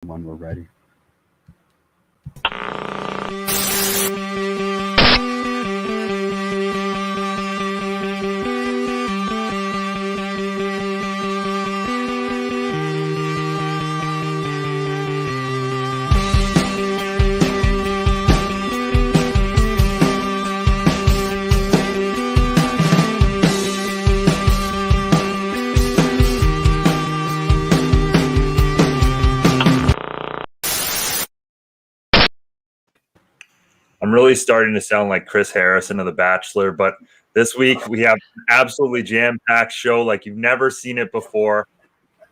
when we're ready. I'm really starting to sound like Chris Harrison of The Bachelor, but this week we have an absolutely jam-packed show like you've never seen it before.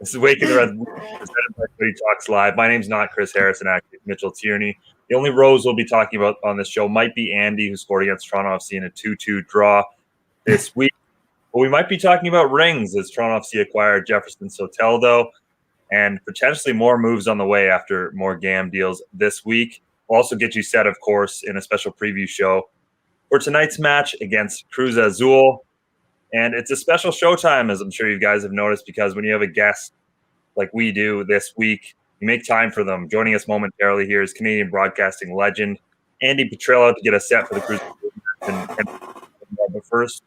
This is Waking the Red, presented by Footy Talks Live. My name's not Chris Harrison, actually, it's Mitchell Tierney. The only Rose we'll be talking about on this show might be Andi, who scored against Toronto FC in a 2-2 draw this week. But we might be talking about rings as Toronto FC acquired Jefferson Soteldo and potentially more moves on the way after more GAM deals this week. We'll also get you set, of course, in a special preview show for tonight's match against Cruz Azul. And it's a special showtime, as I'm sure you guys have noticed, because when you have a guest like we do this week, you make time for them. Joining us momentarily here is Canadian broadcasting legend Andi Petrillo to get us set for the Cruz Azul. But first,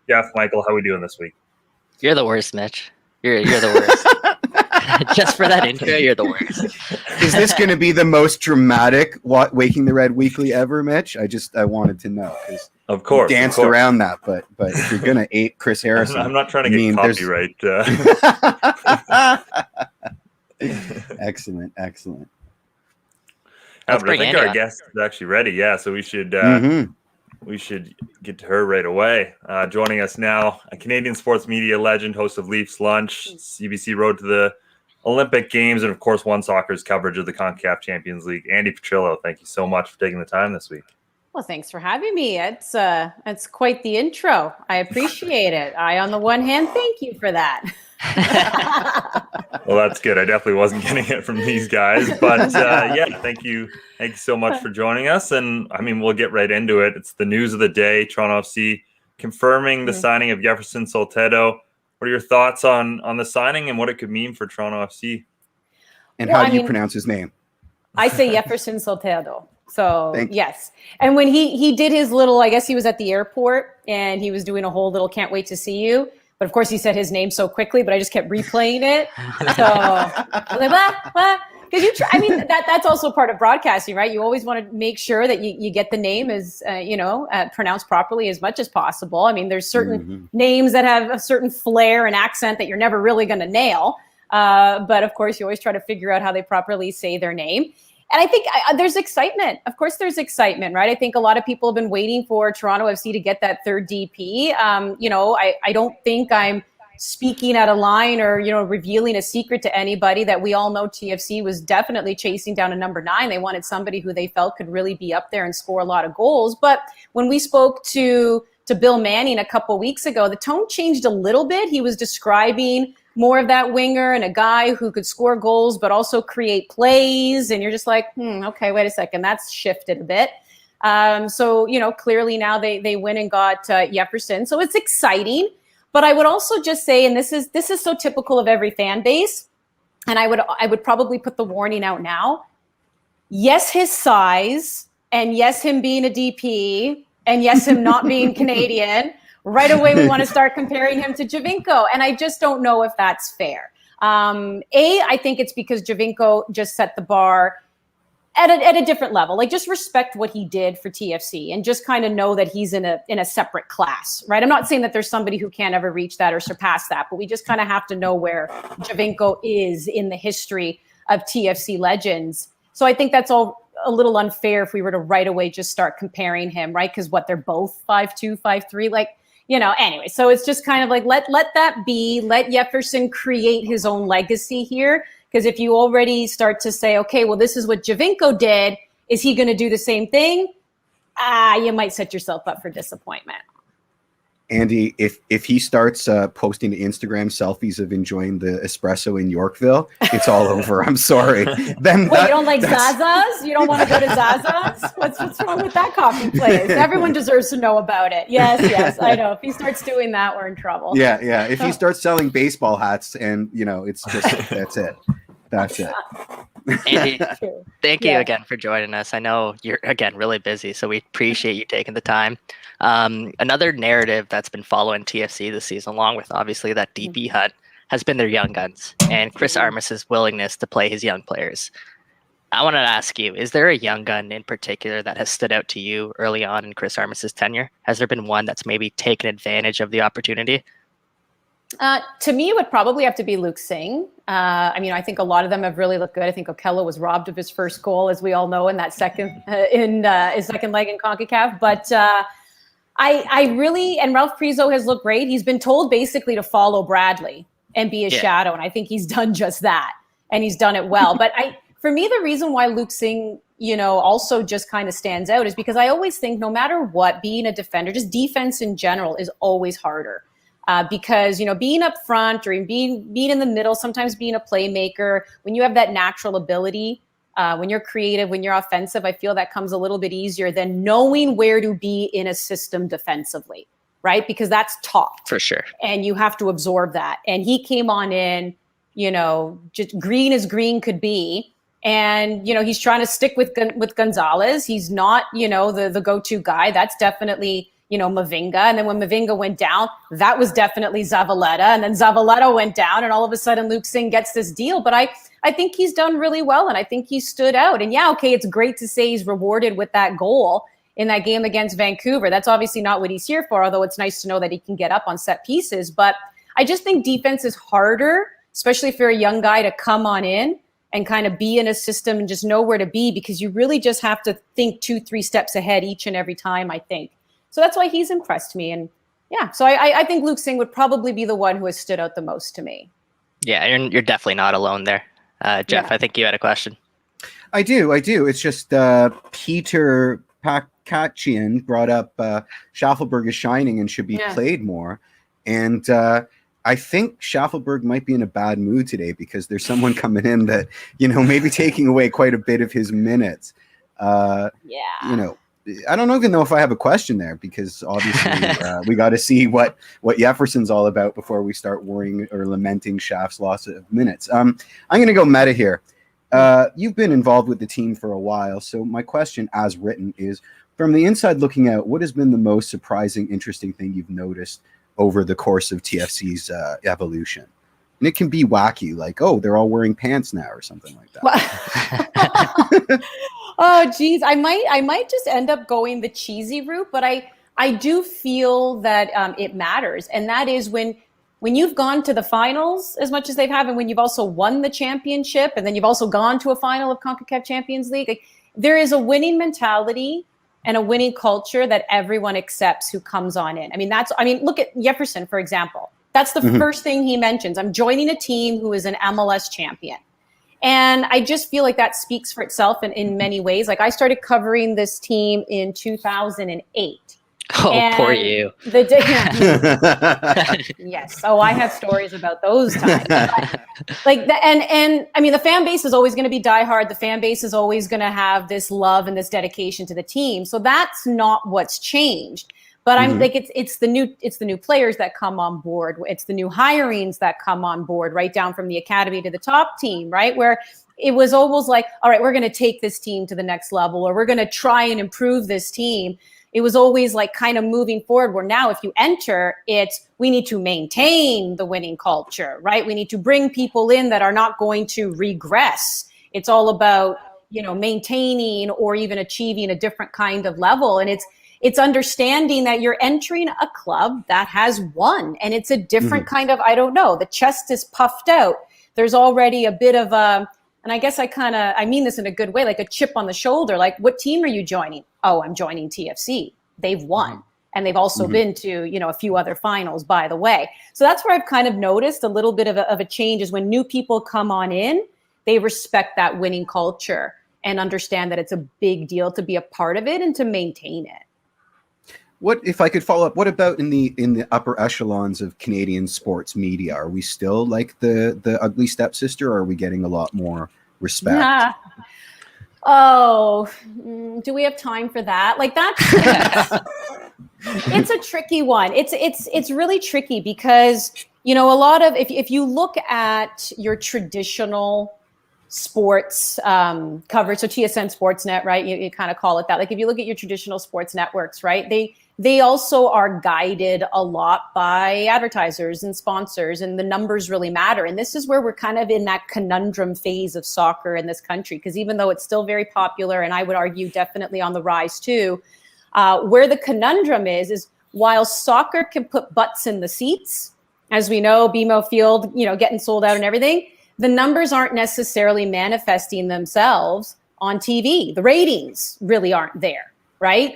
Jeff, Michael, how are we doing this week? You're the worst, Mitch. You're the worst. Just for that intro, you're the worst. Is this going to be the most dramatic Waking the Red Weekly ever, Mitch? I wanted to know because of course danced around that, but if you're going to ape Chris Harrison, I'm not trying to get copyright. Excellent. But I think our guest is actually ready. Yeah, so we should get to her right away. Joining us now, a Canadian sports media legend, host of Leafs Lunch, CBC Road to the Olympic Games, and of course, One Soccer's coverage of the CONCACAF Champions League. Andi Petrillo, thank you so much for taking the time this week. Well, thanks for having me. It's quite the intro. I appreciate it. On the one hand, thank you for that. Well, that's good. I definitely wasn't getting it from these guys, but thank you so much for joining us. And I mean, we'll get right into it. It's the news of the day. Toronto FC confirming the signing of Jefferson Soteldo. What are your thoughts on the signing and what it could mean for Toronto FC? And how do you pronounce his name? I say Jefferson Soteldo. So yes. And when he did his little, I guess he was at the airport and he was doing a whole little can't wait to see you. But of course he said his name so quickly, but I just kept replaying it. So I was like, blah. Because that's also part of broadcasting, right? You always want to make sure that you get the name as pronounced properly as much as possible. I mean, there's certain names that have a certain flair and accent that you're never really going to nail. But of course, you always try to figure out how they properly say their name. And I think there's excitement. Of course, there's excitement, right? I think a lot of people have been waiting for Toronto FC to get that third DP. I don't think I'm speaking out of line or, revealing a secret to anybody that we all know TFC was definitely chasing down a number 9. They wanted somebody who they felt could really be up there and score a lot of goals. But when we spoke to Bill Manning a couple weeks ago, the tone changed a little bit. He was describing more of that winger and a guy who could score goals but also create plays. And you're just like, okay, wait a second. That's shifted a bit. So clearly now they went and got Jefferson. So it's exciting. But I would also just say, and this is so typical of every fan base, and I would probably put the warning out now. Yes, his size, and yes, him being a DP, and yes, him not being Canadian. Right away, we want to start comparing him to Giovinco, and I just don't know if that's fair. I think it's because Giovinco just set the bar at a different level. Like, just respect what he did for TFC and just kind of know that he's in a separate class, right? I'm not saying that there's somebody who can't ever reach that or surpass that, but we just kind of have to know where Giovinco is in the history of TFC legends. So I think that's all a little unfair if we were to right away just start comparing him, right? Because they're both 5'2", 5'3", anyway. So it's just kind of like, let that be, let Jefferson create his own legacy here. Because if you already start to say, okay, well, this is what Giovinco did, is he going to do the same thing? You might set yourself up for disappointment. Andi, if he starts posting Instagram selfies of enjoying the espresso in Yorkville, it's all over. I'm sorry. You don't like Zaza's? You don't want to go to Zaza's? What's wrong with that coffee place? Everyone deserves to know about it. Yes, I know. If he starts doing that, we're in trouble. Yeah. If he starts selling baseball hats and, it's just, that's it. Andy, thank you again for joining us. I know you're, again, really busy, so we appreciate you taking the time. Another narrative that's been following TFC this season, along with obviously that DP hunt, has been their young guns and Chris Armas's willingness to play his young players. I wanted to ask you, is there a young gun in particular that has stood out to you early on in Chris Armas's tenure? Has there been one that's maybe taken advantage of the opportunity? To me, it would probably have to be Luke Singh. I think a lot of them have really looked good. I think Okello was robbed of his first goal, as we all know, in that his second leg in CONCACAF. But I really, and Ralph Priso has looked great. He's been told basically to follow Bradley and be a shadow, and I think he's done just that, and he's done it well. But for me, the reason why Luke Singh, also just kind of stands out is because I always think no matter what, being a defender, just defense in general, is always harder. Because, being up front or being in the middle, sometimes being a playmaker, when you have that natural ability, when you're creative, when you're offensive, I feel that comes a little bit easier than knowing where to be in a system defensively, right? Because that's taught. For sure. And you have to absorb that. And he came on in, just green as green could be. And, he's trying to stick with Gonzalez. He's not, the go-to guy. That's definitely Mavinga. And then when Mavinga went down, that was definitely Zavaleta. And then Zavaleta went down, and all of a sudden Luke Singh gets this deal. But I think he's done really well, and I think he stood out. And it's great to say he's rewarded with that goal in that game against Vancouver. That's obviously not what he's here for, although it's nice to know that he can get up on set pieces. But I just think defense is harder, especially if you're a young guy, to come on in and kind of be in a system and just know where to be, because you really just have to think 2-3 steps ahead each and every time, I think. So that's why he's impressed me. And so I think Luke Singh would probably be the one who has stood out the most to me. Yeah, you're definitely not alone there. Jeff, I think you had a question. I do. It's just Peter Pakachian brought up Schaffelberg is shining and should be played more. And I think Schaffelberg might be in a bad mood today because there's someone coming in that, maybe taking away quite a bit of his minutes. I don't even know if I have a question there, because obviously we got to see what Jefferson's all about before we start worrying or lamenting Schaff's loss of minutes. I'm going to go meta here. You've been involved with the team for a while, so my question as written is, from the inside looking out, what has been the most surprising, interesting thing you've noticed over the course of TFC's evolution? And it can be wacky, like, oh, they're all wearing pants now or something like that. Oh, geez. I might just end up going the cheesy route, but I do feel that it matters. And that is when you've gone to the finals as much as they've had, and when you've also won the championship, and then you've also gone to a final of CONCACAF Champions League, there is a winning mentality and a winning culture that everyone accepts who comes on in. Look at Jefferson, for example. That's the first thing he mentions. I'm joining a team who is an MLS champion. And I just feel like that speaks for itself in many ways. Like, I started covering this team in 2008. Oh, poor you. Yes. Oh, I have stories about those times. The fan base is always going to be diehard. The fan base is always going to have this love and this dedication to the team. So that's not what's changed. But I'm like, it's the new players that come on board. It's the new hirings that come on board, right down from the academy to the top team, right? Where it was almost like, all right, we're going to take this team to the next level, or we're going to try and improve this team. It was always like kind of moving forward, where now if you enter, we need to maintain the winning culture, right? We need to bring people in that are not going to regress. It's all about, maintaining or even achieving a different kind of level. And it's understanding that you're entering a club that has won, and it's a different kind of, the chest is puffed out. There's already a bit of and I guess I mean this in a good way, like a chip on the shoulder. Like, what team are you joining? Oh, I'm joining TFC. They've won. And they've also been to, a few other finals, by the way. So that's where I've kind of noticed a little bit of a change, is when new people come on in, they respect that winning culture and understand that it's a big deal to be a part of it and to maintain it. What, if I could follow up, what about in the upper echelons of Canadian sports media? Are we still like the ugly stepsister, or are we getting a lot more respect? Yeah. Oh, do we have time for that? Like, that's it's a tricky one. It's really tricky because, a lot of, if you look at your traditional sports coverage. So TSN Sportsnet, right? You kind of call it that. Like if you look at your traditional sports networks, right? They also are guided a lot by advertisers and sponsors, and the numbers really matter. And this is where we're kind of in that conundrum phase of soccer in this country, because even though it's still very popular, and I would argue definitely on the rise too, where the conundrum is while soccer can put butts in the seats, as we know, BMO Field, getting sold out and everything, the numbers aren't necessarily manifesting themselves on TV. The ratings really aren't there. Right.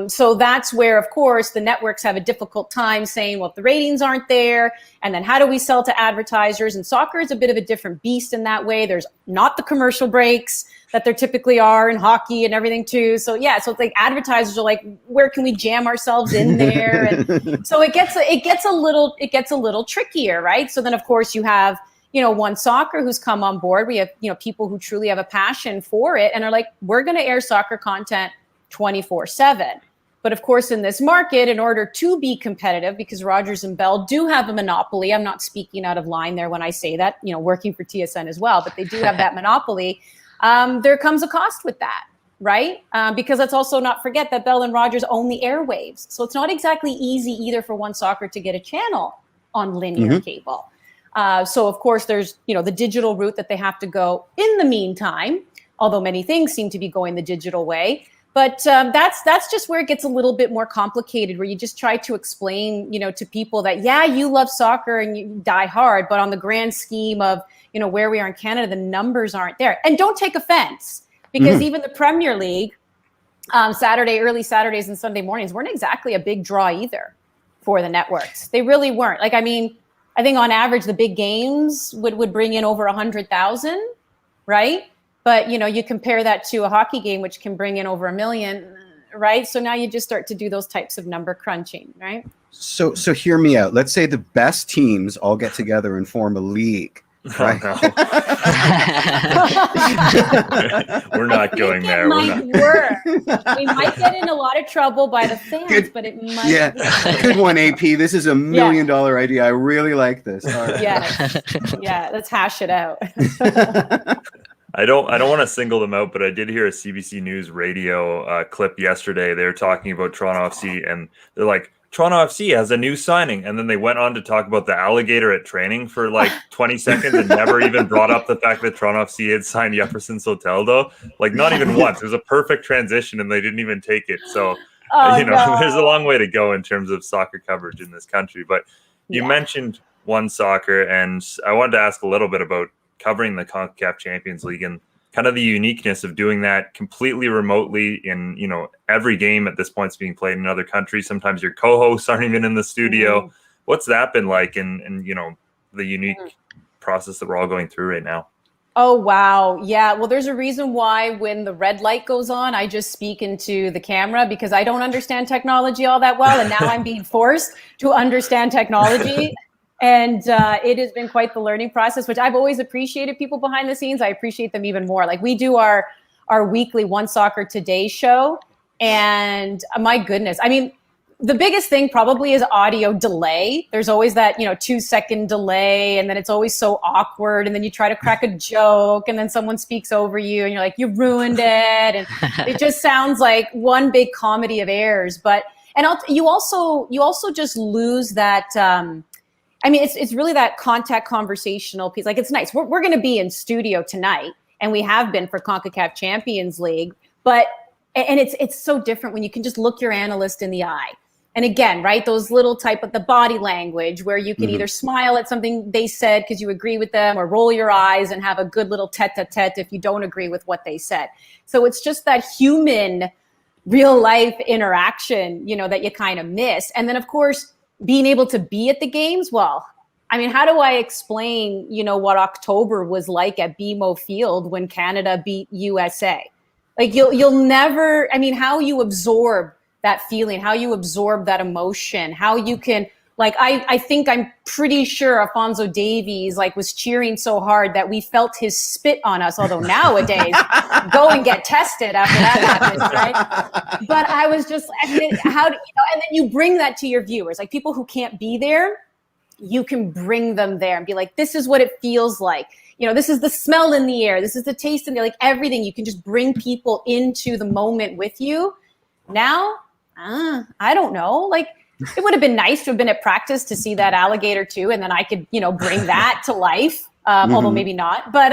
So that's where, of course, the networks have a difficult time saying, well, if the ratings aren't there, and then how do we sell to advertisers? And soccer is a bit of a different beast in that way. There's not the commercial breaks that there typically are in hockey and everything too. So yeah, so it's like advertisers are like, where can we jam ourselves in there? And so it gets a little trickier, right? So then, of course, you have One Soccer who's come on board. We have people who truly have a passion for it and are like, we're going to air soccer content 24/7. But of course, in this market, in order to be competitive, because Rogers and Bell do have a monopoly, I'm not speaking out of line there when I say that, working for TSN as well, but they do have that monopoly. There comes a cost with that, right? Because let's also not forget that Bell and Rogers own the airwaves. So it's not exactly easy either for One Soccer to get a channel on linear cable. So of course, there's, the digital route that they have to go in the meantime, although many things seem to be going the digital way. But that's just where it gets a little bit more complicated, where you just try to explain, to people that, yeah, you love soccer and you die hard, but on the grand scheme of, where we are in Canada, the numbers aren't there. And don't take offense, because even the Premier League, early Saturdays and Sunday mornings weren't exactly a big draw either for the networks. They really weren't. Like, I mean, I think on average, the big games would bring in over 100,000, right? But, you compare that to a hockey game, which can bring in over 1 million, right? So now you just start to do those types of number crunching, right? So hear me out. Let's say the best teams all get together and form a league. Right? Oh, no. We're not going there. We might get in a lot of trouble by the fans, but it might. Yeah, good one, AP. This is $1 million idea. I really like this. All right. Yeah. Let's hash it out. I don't want to single them out, but I did hear a CBC News radio clip yesterday. They were talking about Toronto FC, and they're like, Toronto FC has a new signing. And then they went on to talk about the alligator at training for like 20 seconds and never even brought up the fact that Toronto FC had signed Jefferson Soteldo. Like, not even once. It was a perfect transition, and they didn't even take it. So, there's a long way to go in terms of soccer coverage in this country. But you mentioned One Soccer, and I wanted to ask a little bit about covering the CONCACAF Champions League and kind of the uniqueness of doing that completely remotely in, every game at this point is being played in another country. Sometimes your co-hosts aren't even in the studio. What's that been like? And the unique process that we're all going through right now. Oh, wow. Yeah. Well, there's a reason why when the red light goes on, I just speak into the camera, because I don't understand technology all that well. And now I'm being forced to understand technology. And it has been quite the learning process, which I've always appreciated people behind the scenes. I appreciate them even more. Like, we do our weekly One Soccer Today show. And my goodness, I mean, the biggest thing probably is audio delay. There's always that, 2-second delay. And then it's always so awkward. And then you try to crack a joke and then someone speaks over you and you're like, you ruined it. And it just sounds like one big comedy of errors. You also just lose that, it's really that contact conversational piece. Like, it's nice. We're going to be in studio tonight, and we have been for CONCACAF Champions League. But it's so different when you can just look your analyst in the eye. And again, right, those little type of the body language where you can either smile at something they said because you agree with them, or roll your eyes and have a good little tete-a-tete if you don't agree with what they said. So it's just that human, real life interaction, that you kind of miss. And then, of course, being able to be at the games, well, I mean, how do I explain, what October was like at BMO Field when Canada beat USA? Like, you'll never, how you absorb that feeling, how you absorb that emotion, how you can, like, I think I'm pretty sure Alphonso Davies, was cheering so hard that we felt his spit on us, although nowadays, go and get tested after that happens, right? But I was just, and then you bring that to your viewers, like people who can't be there, you can bring them there and be like, this is what it feels like. this is the smell in the air. This is the taste in the air, like everything. You can just bring people into the moment with you. Now, I don't know. Like, it would have been nice to have been at practice to see that alligator too. And then I could, bring that to life. Although maybe not. But,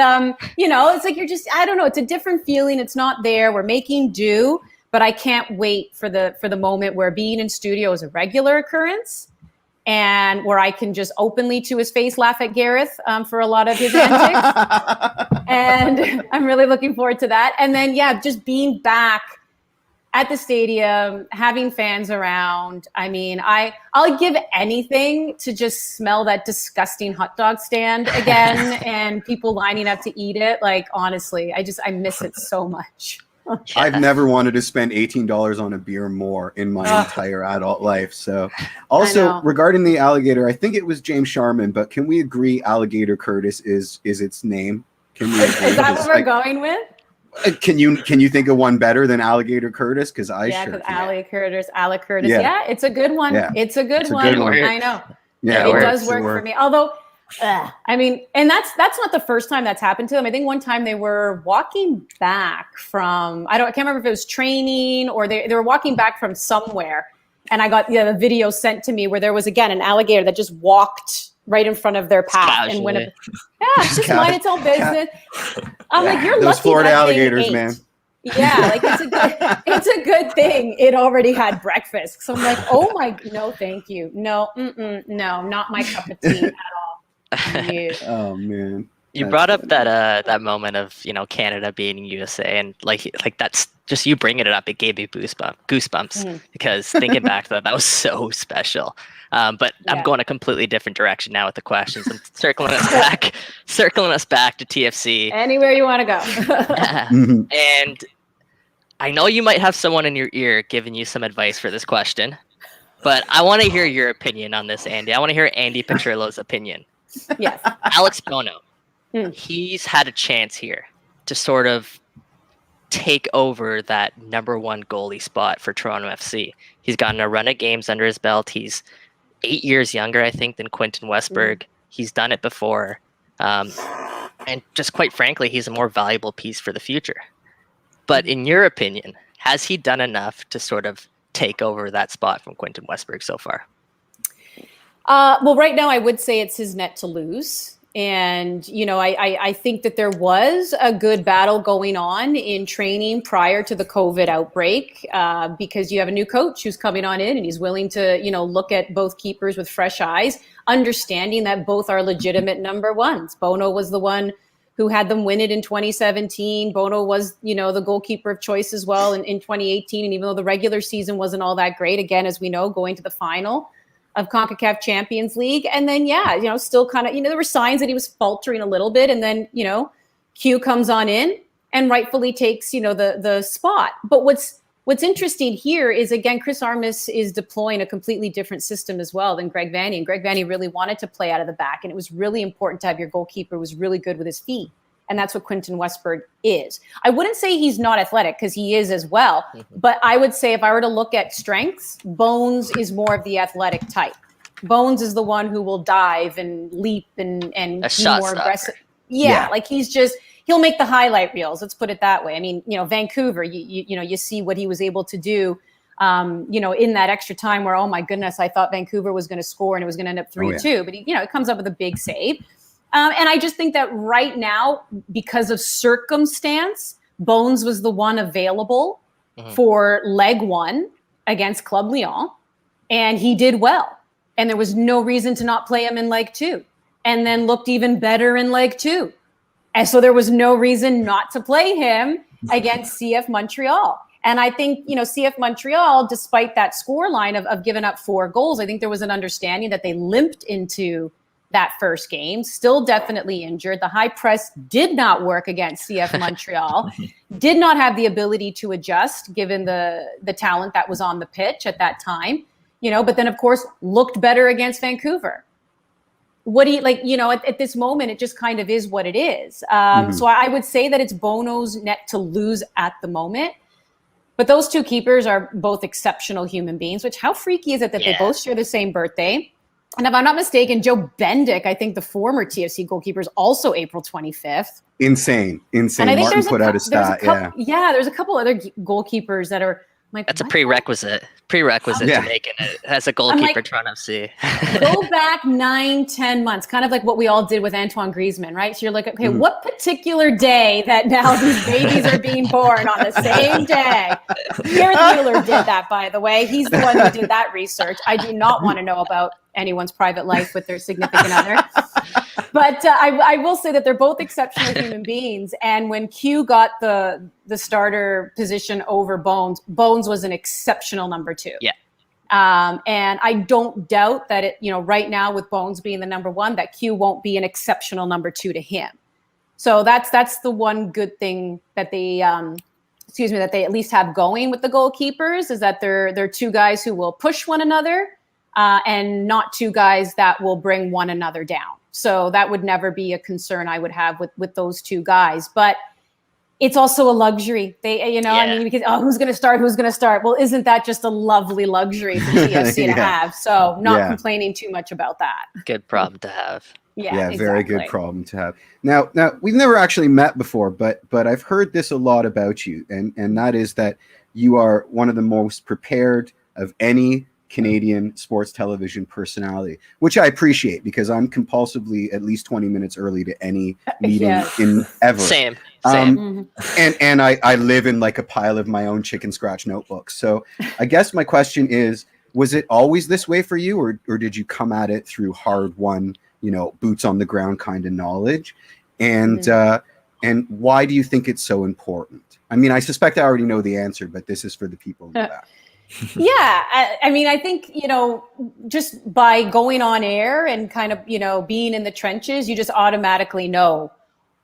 it's like I don't know. It's a different feeling. It's not there. We're making do. But I can't wait for the moment where being in studio is a regular occurrence, and where I can just openly to his face laugh at Gareth for a lot of his antics. And I'm really looking forward to that. And then, just being back at the stadium, having fans around. I mean, I'll give anything to just smell that disgusting hot dog stand again and people lining up to eat it. Like, honestly, I miss it so much. I've never wanted to spend $18 on a beer more in my entire adult life. So, also regarding the alligator, I think it was James Sharman, but can we agree Alligator Curtis is its name? Can we agree? Is that what we're going with? Can you think of one better than Alligator Curtis? Because I sure because Alec Curtis. Yeah, it's a good one. Yeah. It's a good one. I know. Yeah, it does work for me. Although, and that's not the first time that's happened to them. I think one time they were walking back from I can't remember if it was training or they were walking back from somewhere, and I got the video sent to me where there was again an alligator that just walked right in front of their path and went. Just mind its own business. I'm like, you're those lucky Florida that alligators, thing man. Yeah, like it's a good thing it already had breakfast. So I'm like, oh my, no, thank you, no, no, not my cup of tea at all. Oh man, you brought up that moment of Canada beating USA, and like that's just you bringing it up. It gave me goosebumps because thinking back to that was so special. But I'm going a completely different direction now with the questions. I'm circling us back to TFC. Anywhere you want to go. And I know you might have someone in your ear giving you some advice for this question, but I want to hear your opinion on this, Andi. I want to hear Andi Petrillo's opinion. Yes. Alex Bono, he's had a chance here to sort of take over that number one goalie spot for Toronto FC. He's gotten a run of games under his belt. He's 8 years younger, I think, than Quentin Westberg. He's done it before. And just quite frankly, he's a more valuable piece for the future. But in your opinion, has he done enough to sort of take over that spot from Quentin Westberg so far? Well, right now I would say it's his net to lose. And, I think that there was a good battle going on in training prior to the COVID outbreak because you have a new coach who's coming on in and he's willing to, look at both keepers with fresh eyes, understanding that both are legitimate number ones. Bono was the one who had them win it in 2017. Bono was, the goalkeeper of choice as well in 2018. And even though the regular season wasn't all that great, again, as we know, going to the final of CONCACAF Champions League. And then, still kind of, there were signs that he was faltering a little bit. And then, Q comes on in and rightfully takes, the spot. But what's interesting here is, again, Chris Armas is deploying a completely different system as well than Greg Vanney. And Greg Vanney really wanted to play out of the back. And it was really important to have your goalkeeper who was really good with his feet. And that's what Quentin Westberg is. I wouldn't say he's not athletic because he is as well. But I would say if I were to look at strengths, Bones is more of the athletic type. Bones is the one who will dive and leap and be more aggressive. Yeah, like he'll make the highlight reels. Let's put it that way. I mean, Vancouver, you see what he was able to do, in that extra time where, oh my goodness, I thought Vancouver was going to score and it was going to end up 3-2. But he comes up with a big save. And I just think that right now, because of circumstance, Bones was the one available for leg one against Club Lyon, and he did well. And there was no reason to not play him in leg two, and then looked even better in leg two. And so there was no reason not to play him against CF Montreal. And I think, CF Montreal, despite that scoreline of giving up 4 goals, I think there was an understanding that they limped into that first game, still definitely injured. The high press did not work against CF Montreal, did not have the ability to adjust given the talent that was on the pitch at that time, but then of course looked better against Vancouver. What do you at this moment, it just kind of is what it is. So I would say that it's Bono's net to lose at the moment. But those two keepers are both exceptional human beings, which how freaky is it that they both share the same birthday? And if I'm not mistaken, Joe Bendick, I think the former TFC goalkeeper, is also April 25th. Insane. And I think Martin put out a stat. There's a couple other goalkeepers that are like, that's a prerequisite to making it as a goalkeeper trying to see. Go back 9-10 months, kind of like what we all did with Antoine Griezmann, right? So you're like, okay, what particular day that now these babies are being born on the same day? Gareth Wheeler did that, by the way. He's the one who did that research. I do not want to know about anyone's private life with their significant other. But I will say that they're both exceptional human beings. And when Q got the starter position over Bones was an exceptional number 2. Yeah. And I don't doubt that it, right now with Bones being the number 1, that Q won't be an exceptional number 2 to him. So that's the one good thing that they, that they at least have going with the goalkeepers, is that they're 2 guys who will push one another, and not 2 guys that will bring one another down. So that would never be a concern I would have with those 2 guys. But it's also a luxury. They, because who's going to start? Well, isn't that just a lovely luxury for TFC to have? So not complaining too much about that. Good problem to have. Yeah, exactly. Very good problem to have. Now we've never actually met before, but I've heard this a lot about you, and that is that you are one of the most prepared of any Canadian sports television personality, which I appreciate, because I'm compulsively at least 20 minutes early to any meeting in ever. Same. And I live in like a pile of my own chicken scratch notebooks. So I guess my question is, was it always this way for you, or did you come at it through hard won, boots on the ground kind of knowledge? And why do you think it's so important? I mean, I suspect I already know the answer, but this is for the people in the back. Yeah, I think, just by going on air and kind of, being in the trenches, you just automatically know,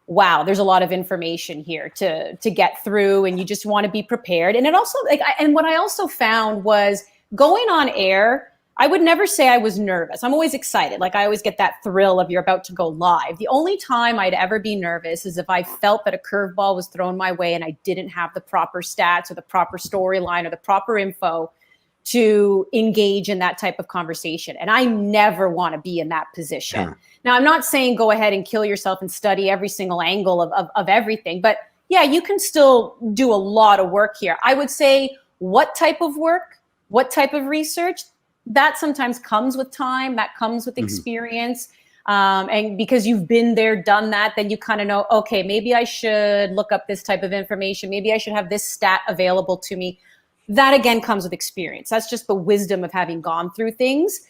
wow, there's a lot of information here to get through, and you just want to be prepared. And it also, and what I also found was going on air, I would never say I was nervous. I'm always excited. Like, I always get that thrill of you're about to go live. The only time I'd ever be nervous is if I felt that a curveball was thrown my way and I didn't have the proper stats or the proper storyline or the proper info to engage in that type of conversation. And I never want to be in that position. Now, I'm not saying go ahead and kill yourself and study every single angle of everything, but yeah, you can still do a lot of work here. I would say what type of work, what type of research, that sometimes comes with time, that comes with experience. And because you've been there, done that, then you kind of know, okay, maybe I should look up this type of information. Maybe I should have this stat available to me. That again comes with experience. That's just the wisdom of having gone through things.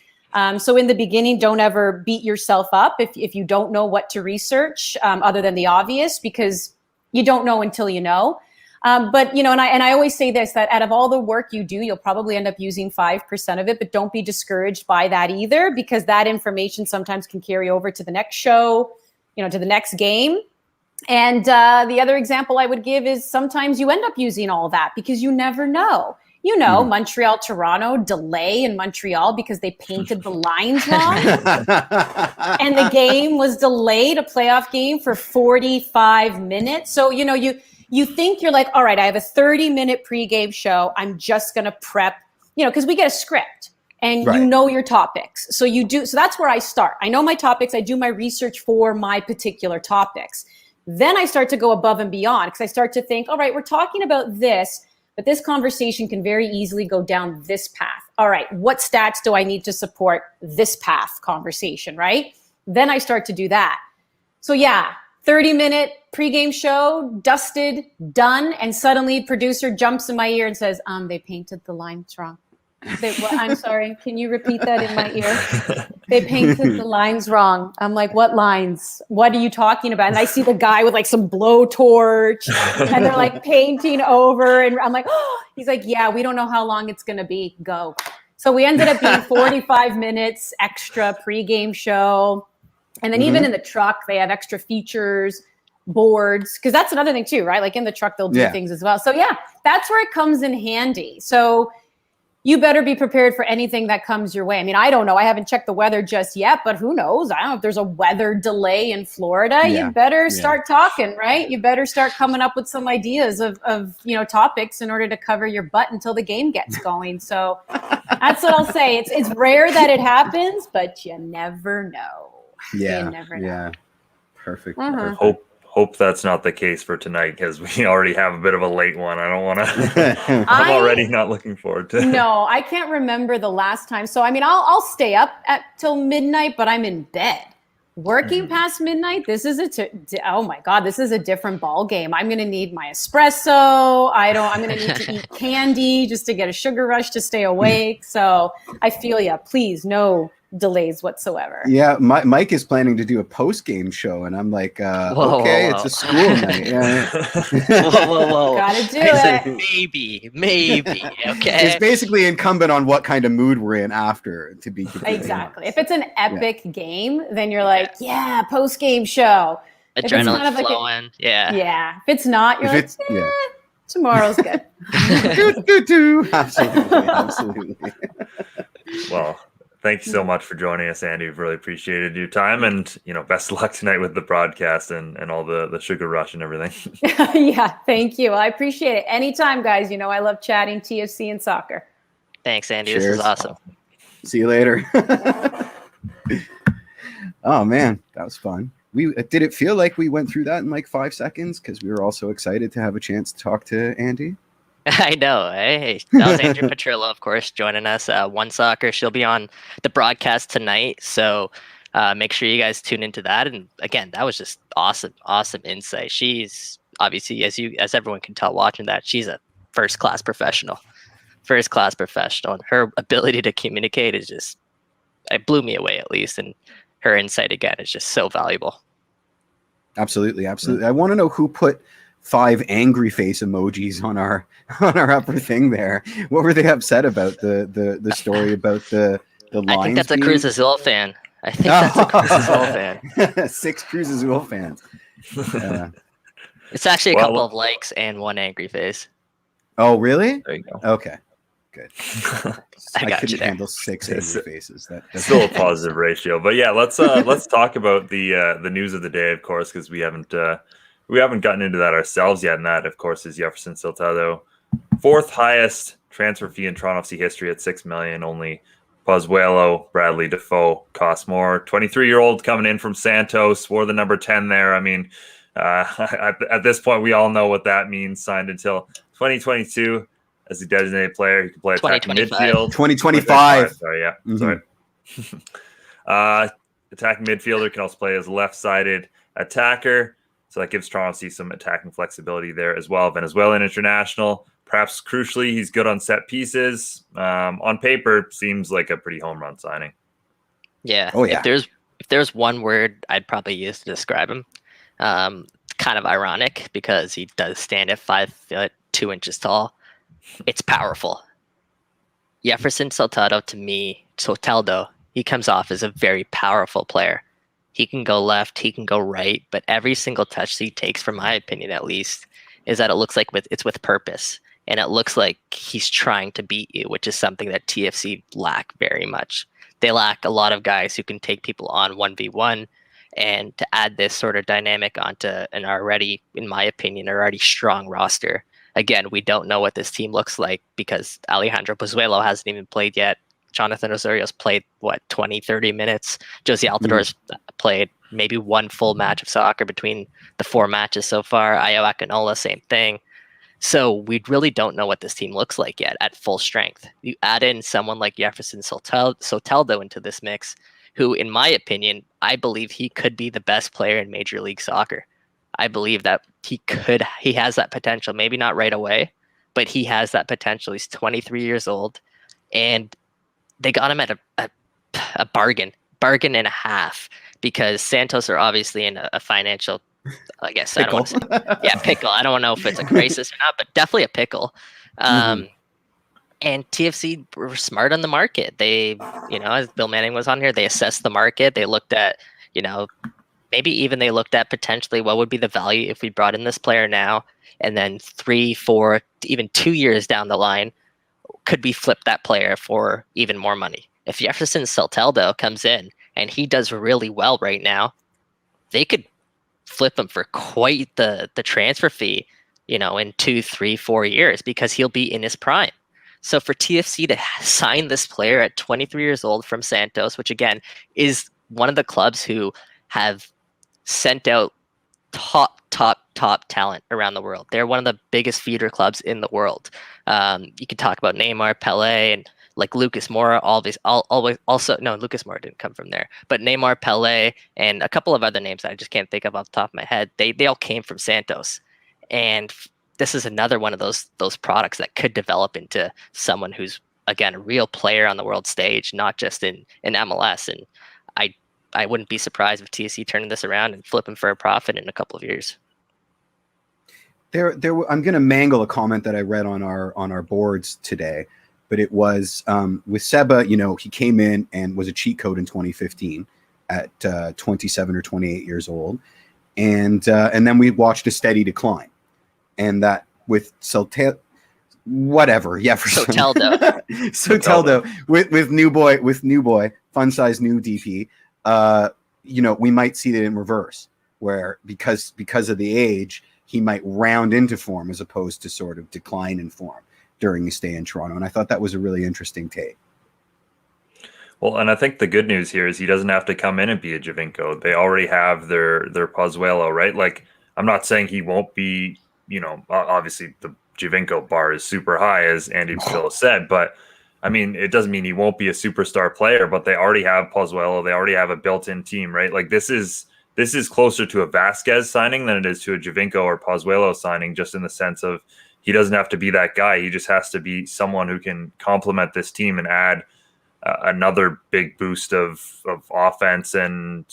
So in the beginning, don't ever beat yourself up if you don't know what to research, other than the obvious, because you don't know until you know. But, and I always say this, that out of all the work you do, you'll probably end up using 5% of it, but don't be discouraged by that either, because that information sometimes can carry over to the next show, to the next game. And the other example I would give is sometimes you end up using all that because you never know. Montreal, Toronto, delay in Montreal because they painted the lines wrong. And the game was delayed, a playoff game, for 45 minutes. So, you think you're like, all right, I have a 30-minute pregame show. I'm just going to prep, because we get a script and you know your topics. So you do. So that's where I start. I know my topics. I do my research for my particular topics. Then I start to go above and beyond, because I start to think, all right, we're talking about this, but this conversation can very easily go down this path. All right, what stats do I need to support this path conversation, right? Then I start to do that. So yeah, 30-minute pregame show, dusted, done, and suddenly producer jumps in my ear and says, they painted the lines wrong. I'm sorry, can you repeat that in my ear? They painted the lines wrong. I'm like, what lines? What are you talking about? And I see the guy with like some blowtorch and they're like painting over. And I'm like, oh, he's like, yeah, we don't know how long it's going to be. Go. So we ended up being 45 minutes extra pregame show. And then even in the truck, they have extra features, boards, because that's another thing too, right? Like in the truck, they'll do things as well. So yeah, that's where it comes in handy. So, you better be prepared for anything that comes your way. I mean, I don't know. I haven't checked the weather just yet, but who knows? I don't know if there's a weather delay in Florida. Yeah. You better start talking, right? You better start coming up with some ideas of topics in order to cover your butt until the game gets going. So that's what I'll say. It's rare that it happens, but you never know. Yeah. You never know. Yeah. Perfect. Hope that's not the case for tonight, because we already have a bit of a late one. I don't want to. I'm already not looking forward to it. No, I can't remember the last time. So I mean, I'll stay up till midnight, but I'm in bed. Working past midnight, this is oh my God, this is a different ball game. I'm going to need my espresso. I'm going to need to eat candy just to get a sugar rush to stay awake. So I feel you. Please, no delays whatsoever. Yeah, Mike is planning to do a post-game show, and I'm like, okay, it's a school night. Yeah. Whoa. Gotta do I it. said maybe. Okay. It's basically incumbent on what kind of mood we're in after, to be completely Exactly. honest. If it's an epic game, then you're like, post-game show. Adrenaline flowing. Yeah. If it's not, you're like, tomorrow's good. Absolutely. Well, thank you so much for joining us, Andy. We've really appreciated your time, and best of luck tonight with the broadcast and all the sugar rush and everything. Yeah, thank you. I appreciate it. Anytime, guys. I love chatting TFC and soccer. Thanks, Andy. Cheers. This is awesome. See you later. Oh man, that was fun. Did it feel like we went through that in like 5 seconds? Because we were all so excited to have a chance to talk to Andy. I know. Hey, that was Andi Petrillo, of course, joining us. One Soccer. She'll be on the broadcast tonight, so make sure you guys tune into that. And again, that was just awesome insight. She's obviously, as everyone can tell watching that, she's a first-class professional, and her ability to communicate is just, it blew me away at least, and her insight again is just so valuable. Absolutely. I want to know who put 5 angry face emojis on our upper thing there. What were they upset about? The story about the lines? I think that's a Cruz Azul fan. 6 Cruz Azul fans. It's actually a couple of likes and 1 angry face. Oh, really? There you go. Okay, good. I couldn't handle 6 angry faces. That's still a positive ratio. But yeah, let's talk about the news of the day, of course, because we haven't gotten into that ourselves yet, and that, of course, is Jefferson Soteldo, 4th highest transfer fee in Toronto FC history at $6 million. Only Pozuelo, Bradley, Defoe cost more. 23-year-old coming in from Santos, wore the number 10 there. I mean, at this point, we all know what that means. Signed until 2022 as a designated player. He can play attacking midfield. 2025. Sorry, yeah. Mm-hmm. Sorry. Attacking midfielder, can also play as a left-sided attacker. So that gives Toronto FC some attacking flexibility there as well. Venezuelan international. Perhaps crucially, he's good on set pieces. On paper, seems like a pretty home run signing. Yeah. Oh, yeah. If there's one word I'd probably use to describe him, kind of ironic because he does stand at 5 foot 2 inches tall. It's powerful. Jefferson Soteldo, to me, he comes off as a very powerful player. He can go left, he can go right, but every single touch he takes, from my opinion at least, is that it looks like it's with purpose. And it looks like he's trying to beat you, which is something that TFC lack very much. They lack a lot of guys who can take people on 1v1, and to add this sort of dynamic onto an already, in my opinion, already strong roster. Again, we don't know what this team looks like because Alejandro Pozuelo hasn't even played yet. Jonathan Osorio's played, 20, 30 minutes. Josie Altidor's played maybe 1 full match of soccer between the 4 matches so far. Ayo Akinola, same thing. So we really don't know what this team looks like yet at full strength. You add in someone like Jefferson Soteldo into this mix, who, in my opinion, I believe he could be the best player in Major League Soccer. I believe that he has that potential, maybe not right away, but he has that potential. He's 23 years old, and they got him at a bargain and a half, because Santos are obviously in a financial, I guess, pickle. I don't want to say, pickle. I don't know if it's a crisis or not, but definitely a pickle. And TFC were smart on the market. They, as Bill Manning was on here, they assessed the market. They looked at, maybe even they looked at potentially what would be the value if we brought in this player now, and then 3, 4, even 2 years down the line, could we flip that player for even more money? If Jefferson Soteldo comes in and he does really well right now, they could flip him for quite the transfer fee, in 2, 3, 4 years, because he'll be in his prime. So for TFC to sign this player at 23 years old from Santos, which again is one of the clubs who have sent out top talent around the world. They're one of the biggest feeder clubs in the world. You could talk about Neymar, Pele, and like Lucas Moura. Lucas Moura didn't come from there, but Neymar, Pele, and a couple of other names that I just can't think of off the top of my head. They all came from Santos, and this is another one of those products that could develop into someone who's, again, a real player on the world stage, not just in MLS. And I wouldn't be surprised if TSC turning this around and flip him for a profit in a couple of years. I'm going to mangle a comment that I read on our boards today, but it was with Seba. He came in and was a cheat code in 2015 at 27 or 28 years old, and then we watched a steady decline. And that with Soteldo, with new boy, fun size new DP, we might see that in reverse, where because of the age, he might round into form as opposed to sort of decline in form during his stay in Toronto. And I thought that was a really interesting take. Well, and I think the good news here is he doesn't have to come in and be a Giovinco. They already have their Pozuelo, right? Like, I'm not saying he won't be. Obviously the Giovinco bar is super high, as Andi Petrillo said, but I mean, it doesn't mean he won't be a superstar player, but they already have Pozuelo. They already have a built-in team, right? Like this is closer to a Vasquez signing than it is to a Giovinco or Pozuelo signing, just in the sense of he doesn't have to be that guy. He just has to be someone who can complement this team and add another big boost of offense and,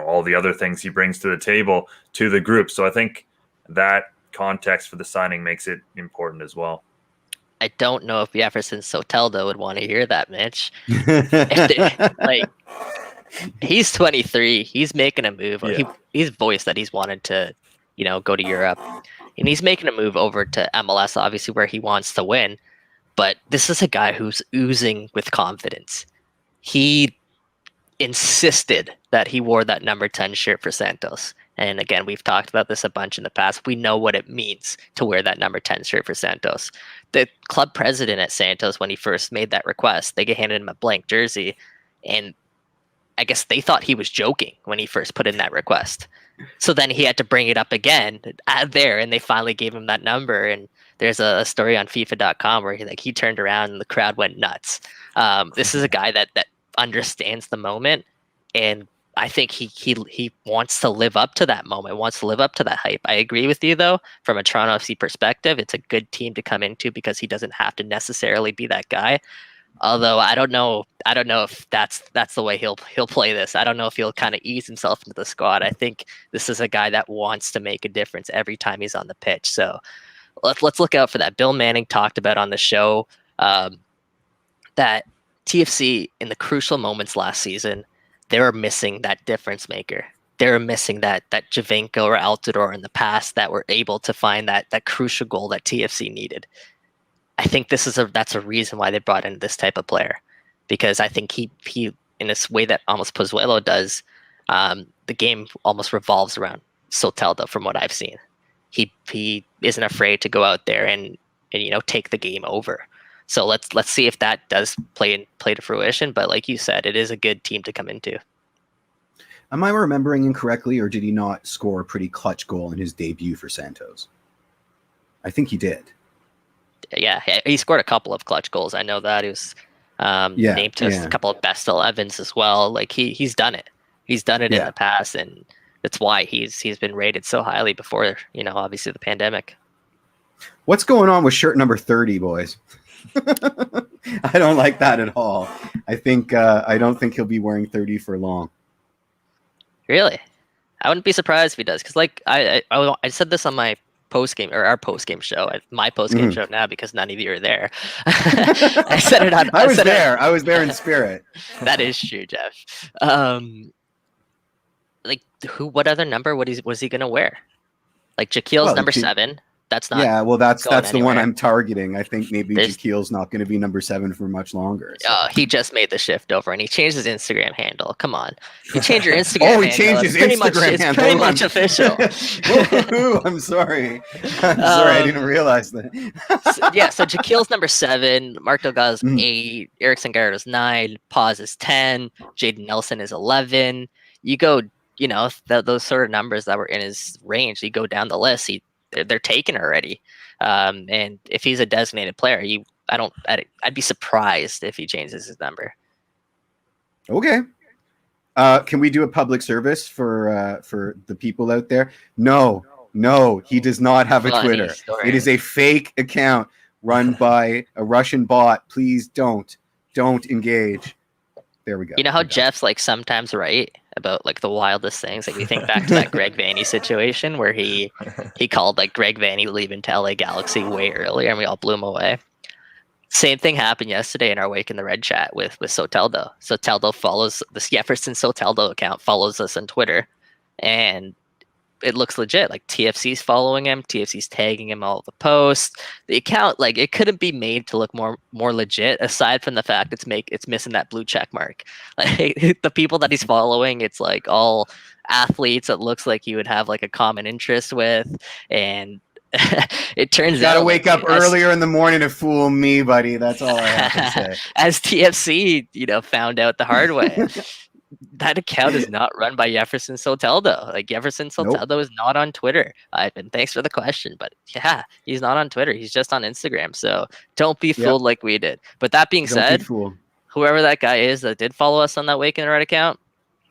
all the other things he brings to the table to the group. So I think that context for the signing makes it important as well. I don't know if Jefferson Soteldo would want to hear that, Mitch. He's 23. He's making a move. Yeah. He's voiced that he's wanted to, go to Europe, and he's making a move over to MLS, obviously where he wants to win. But this is a guy who's oozing with confidence. He insisted that he wore that number 10 shirt for Santos. And again, we've talked about this a bunch in the past. We know what it means to wear that number 10 shirt for Santos. The club president at Santos, when he first made that request, they handed him a blank jersey. And I guess they thought he was joking when he first put in that request. So then he had to bring it up again there, and they finally gave him that number. And there's a story on FIFA.com where he turned around and the crowd went nuts. This is a guy that understands the moment, and I think he wants to live up to that moment, wants to live up to that hype. I agree with you, though. From a Toronto FC perspective, it's a good team to come into because he doesn't have to necessarily be that guy. Although I don't know if that's the way he'll play this. I don't know if he'll kind of ease himself into the squad. I think this is a guy that wants to make a difference every time he's on the pitch. So let's look out for that. Bill Manning talked about on the show that TFC in the crucial moments last season, they were missing that difference maker. They were missing that Giovinco or Altidore in the past that were able to find that crucial goal that TFC needed. I think that's a reason why they brought in this type of player, because I think he in this way that almost Pozuelo does, the game almost revolves around Soteldo from what I've seen. He isn't afraid to go out there and take the game over. So let's see if that does play to fruition. But like you said, it is a good team to come into. Am I remembering incorrectly, or did he not score a pretty clutch goal in his debut for Santos? I think he did. Yeah, he scored a couple of clutch goals. I know that. He was named to a couple of best 11s as well. Like he's done it. He's done it in the past, and that's why he's been rated so highly before, obviously the pandemic. What's going on with shirt number 30, boys? I don't like that at all. I don't think he'll be wearing 30 for long. Really? I wouldn't be surprised if he does, because I said this on my post-game or our post-game show, my post-game show now, because none of you are there. I said it on. I was there in spirit. That is true, Jeff. What other number was he gonna wear? Like Jaquil's number 7. That's not. Yeah, well, that's the anywhere. one I'm targeting. I think maybe There's- Jaquil's not going to be number 7 for much longer. So. He just made the shift over, and he changed his Instagram handle. Come on, you change your Instagram. Oh, he changed his Instagram handle. It's pretty much official. I'm sorry. I didn't realize that. So Jaquil's number 7, Mark Delgado's 8, Erickson Garrett's 9, Paz is 10, Jaden Nelson is 11. You go, those sort of numbers that were in his range. You go down the list, they're taken already. And if he's a designated player, I'd be surprised if he changes his number. Okay. Can we do a public service for the people out there? No, he does not have a Twitter. It is a fake account run by a Russian bot. Please don't engage. There we go. You know how Jeff's like sometimes right about like the wildest things? Like we think back to that Greg Vanney situation where he called like Greg Vanney leaving to LA Galaxy way earlier and we all blew him away. Same thing happened yesterday in our Wake in the Red chat with Soteldo. Soteldo follows this Jefferson Soteldo account, follows us on Twitter, and it looks legit. Like TFC's following him, TFC's tagging him all the posts. The account, like it couldn't be made to look more legit, aside from the fact it's missing that blue check mark. Like the people that he's following, it's like all athletes. It looks like he would have like a common interest with, and it turns out you gotta wake up earlier in the morning to fool me, buddy. That's all I have to say. As TFC, found out the hard way. That account is not run by Jefferson Soteldo. Like Jefferson Soteldo is not on Twitter. And thanks for the question, but yeah, he's not on Twitter. He's just on Instagram. So don't be fooled like we did. But that being said, whoever that guy is that did follow us on that Wake in the Red account,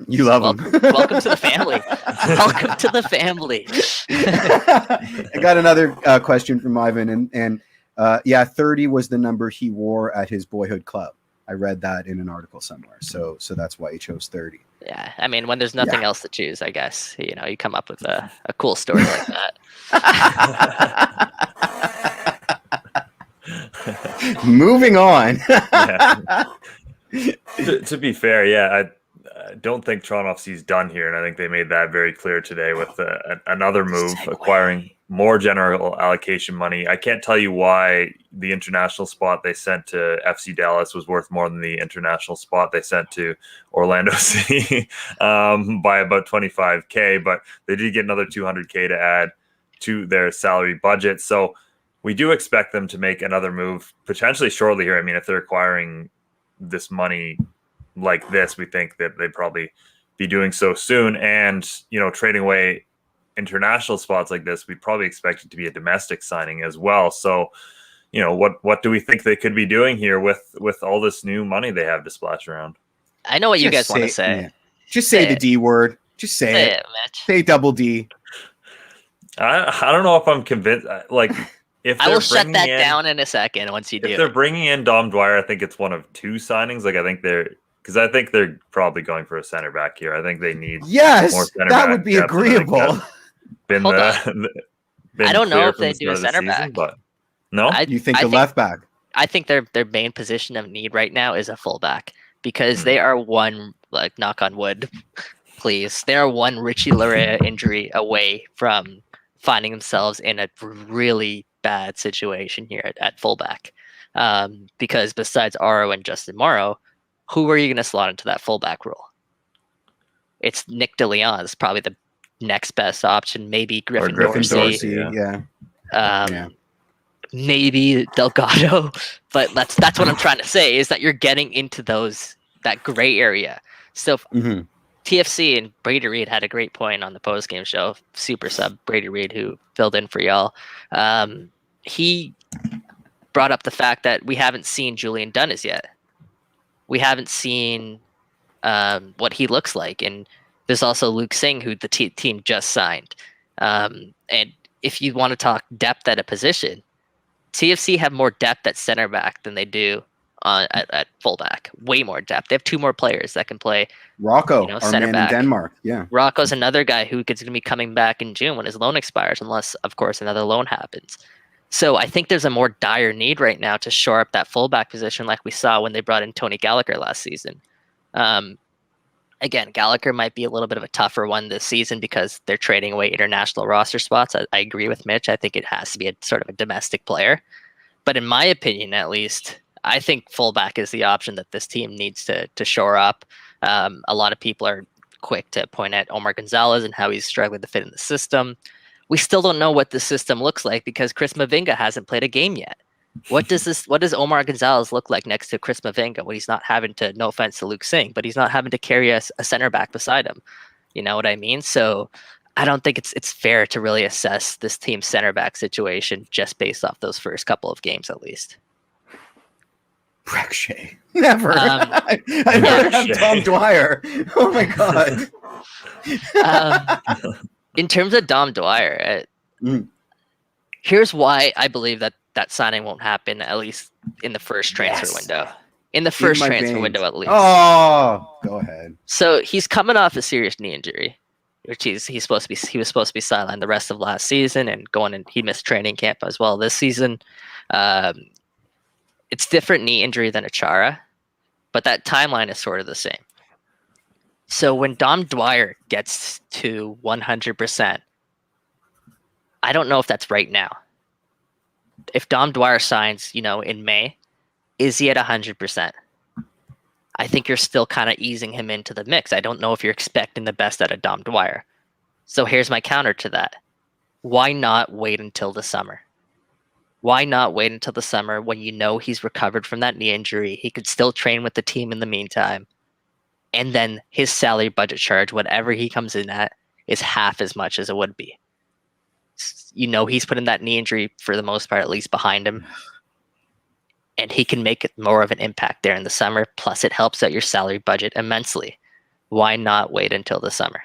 you love him. Welcome to the family. Welcome to the family. I got another question from Ivan, and 30 was the number he wore at his boyhood club. I read that in an article somewhere, so that's why he chose 30. Yeah, I mean, when there's nothing else to choose, I guess you come up with a cool story like that. Moving on. To be fair, I don't think Toronto FC's done here, and I think they made that very clear today with another move, acquiring more general allocation money. I can't tell you why the international spot they sent to FC Dallas was worth more than the international spot they sent to Orlando City by about $25K, but they did get another $200K to add to their salary budget. So we do expect them to make another move potentially shortly here. I mean, if they're acquiring this money like this, we think that they'd probably be doing so soon. And, trading away international spots like this, we probably expect it to be a domestic signing as well. So, what do we think they could be doing here with all this new money they have to splash around? I know what you guys want to say. Yeah. Just say the D word. Just say it. Mitch. Say double D. I don't know if I'm convinced. Like, if I will shut that down in a second once you do. If they're bringing in Dom Dwyer, I think it's one of 2 signings. Like, I think they're probably going for a center back here. I think they need more center that would be agreeable. I don't know if they do a center back, but no, you think left back? I think their main position of need right now is a fullback because they are one, like, knock on wood, please. They are one Richie Larea injury away from finding themselves in a really bad situation here at fullback. Because besides Aro and Justin Morrow, who are you going to slot into that fullback role? It's Nick DeLeon is probably the next best option. Maybe Griffin Dorsey. Maybe Delgado. But that's what I'm trying to say is that you're getting into that gray area. So TFC and Brady Reed had a great point on the post-game show. Super sub Brady Reed, who filled in for y'all. He brought up the fact that we haven't seen Julian Dunn yet. We haven't seen what he looks like. And there's also Luke Singh, who the team just signed. And if you want to talk depth at a position, TFC have more depth at center back than they do at fullback. Way more depth. They have 2 more players that can play. Rocco, our center man back. in Denmark. Yeah, Rocco's another guy who is going to be coming back in June when his loan expires, unless, of course, another loan happens. So I think there's a more dire need right now to shore up that fullback position, like we saw when they brought in Tony Gallagher last season. Again, Gallagher might be a little bit of a tougher one this season because they're trading away international roster spots. I agree with Mitch. I think it has to be a sort of a domestic player. But in my opinion, at least, I think fullback is the option that this team needs to shore up. A lot of people are quick to point at Omar Gonzalez and how he's struggling to fit in the system. We still don't know what the system looks like because Chris Mavinga hasn't played a game yet. What does Omar Gonzalez look like next to Chris Mavinga when he's not having to, no offense to Luke Singh, but he's not having to carry a center back beside him? You know what I mean? So I don't think it's fair to really assess this team's center back situation just based off those first couple of games, at least. Breckshay. Never. I'd rather have Tom Dwyer. Oh my God. In terms of Dom Dwyer, here's why I believe that signing won't happen, at least in the first transfer window. In the first transfer window, at least. Oh, go ahead. So he's coming off a serious knee injury, which he was supposed to be sidelined the rest of last season and he missed training camp as well this season. It's different knee injury than Achara, but that timeline is sort of the same. So when Dom Dwyer gets to 100%, I don't know if that's right now. If Dom Dwyer signs, in May, is he at 100%? I think you're still kind of easing him into the mix. I don't know if you're expecting the best out of Dom Dwyer. So here's my counter to that. Why not wait until the summer? Why not wait until the summer when he's recovered from that knee injury? He could still train with the team in the meantime. And then his salary budget charge, whatever he comes in at, is half as much as it would be. He's putting that knee injury, for the most part, at least behind him. And he can make more of an impact there in the summer. Plus, it helps out your salary budget immensely. Why not wait until the summer?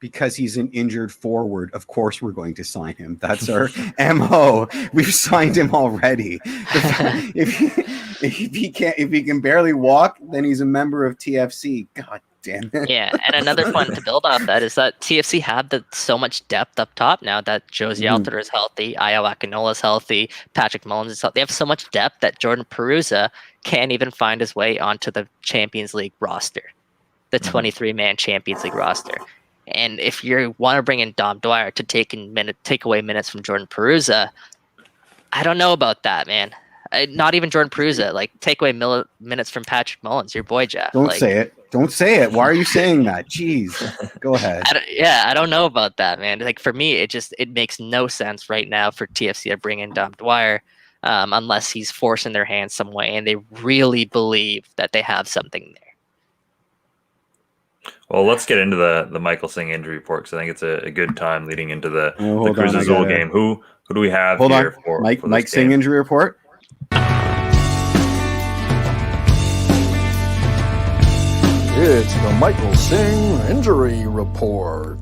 Because he's an injured forward. Of course we're going to sign him. That's our MO. We've signed him already. If he can barely walk, then he's a member of TFC. God damn it. Yeah, and another fun to build off that is that TFC have so much depth up top now that Josie Alter is healthy, Ayo Akinola is healthy, Patrick Mullins is healthy. They have so much depth that Jordan Perusa can't even find his way onto the Champions League roster, the 23-man Champions League roster. And if you want to bring in Dom Dwyer to take away minutes from Jordan Perusa, I don't know about that, man. Not even Jordan Perusa. Like, take away minutes from Patrick Mullins, your boy Jeff. Don't say it. Don't say it. Why are you saying that? Jeez. Go ahead. I don't know about that, man. Like, for me, it makes no sense right now for TFC to bring in Dom Dwyer unless he's forcing their hand some way and they really believe that they have something there. Well, let's get into the Michael Singh injury report because I think it's a good time leading into the Cruz Azul game. Who do we have here for Mike Singh injury report? It's the Michael Singh injury report.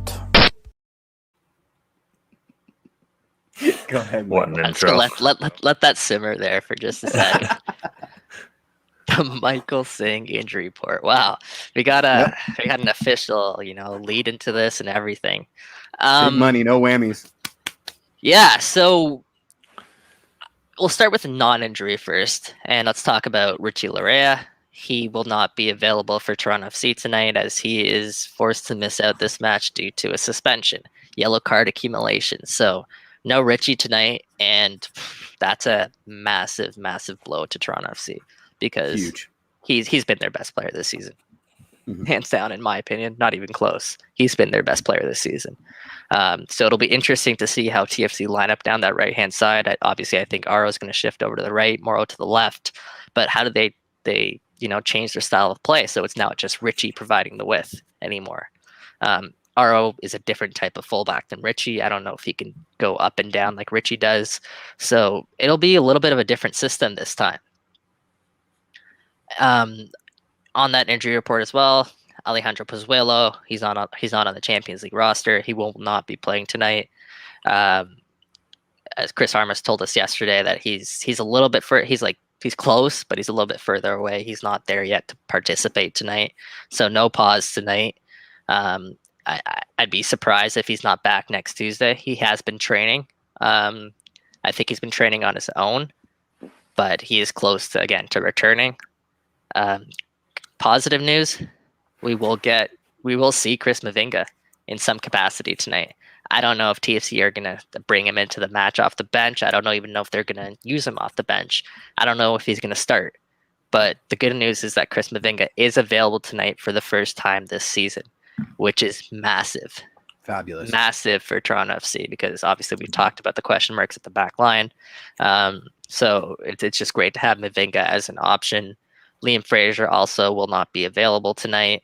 Go ahead. What an intro. Let that simmer there for just a second. The Michael Singh injury report. Wow, we got an official, lead into this and everything. Big money, no whammies. Yeah, so we'll start with a non-injury first, and let's talk about Richie Larea. He will not be available for Toronto FC tonight as he is forced to miss out this match due to a suspension, yellow card accumulation. So no Richie tonight, and that's a massive, massive blow to Toronto FC. Because huge. He's been their best player this season. Hands down, in my opinion, not even close. He's been their best player this season. So it'll be interesting to see how TFC line up down that right-hand side. Obviously, I think Aro is going to shift over to the right, Morrow to the left. But how do they change their style of play? So it's not just Richie providing the width anymore. Aro is a different type of fullback than Richie. I don't know if he can go up and down like Richie does. So it'll be a little bit of a different system this time. On that injury report as well, Alejandro Pozuelo, he's not on the Champions League roster. He will not be playing tonight. As Chris Armas told us yesterday, that he's a little bit he's close, but he's a little bit further away. He's not there yet to participate tonight. So no pause tonight. I'd be surprised if he's not back next Tuesday. He has been training. I think he's been training on his own, but he is close to returning. Positive news, we will see Chris Mavinga in some capacity tonight. I don't know if TFC are going to bring him into the match off the bench. I don't even know if they're going to use him off the bench. I don't know if he's going to start. But the good news is that Chris Mavinga is available tonight for the first time this season, which is massive. Fabulous. Massive for Toronto FC, because obviously we've talked about the question marks at the back line. So it's just great to have Mavinga as an option. Liam Fraser also will not be available tonight.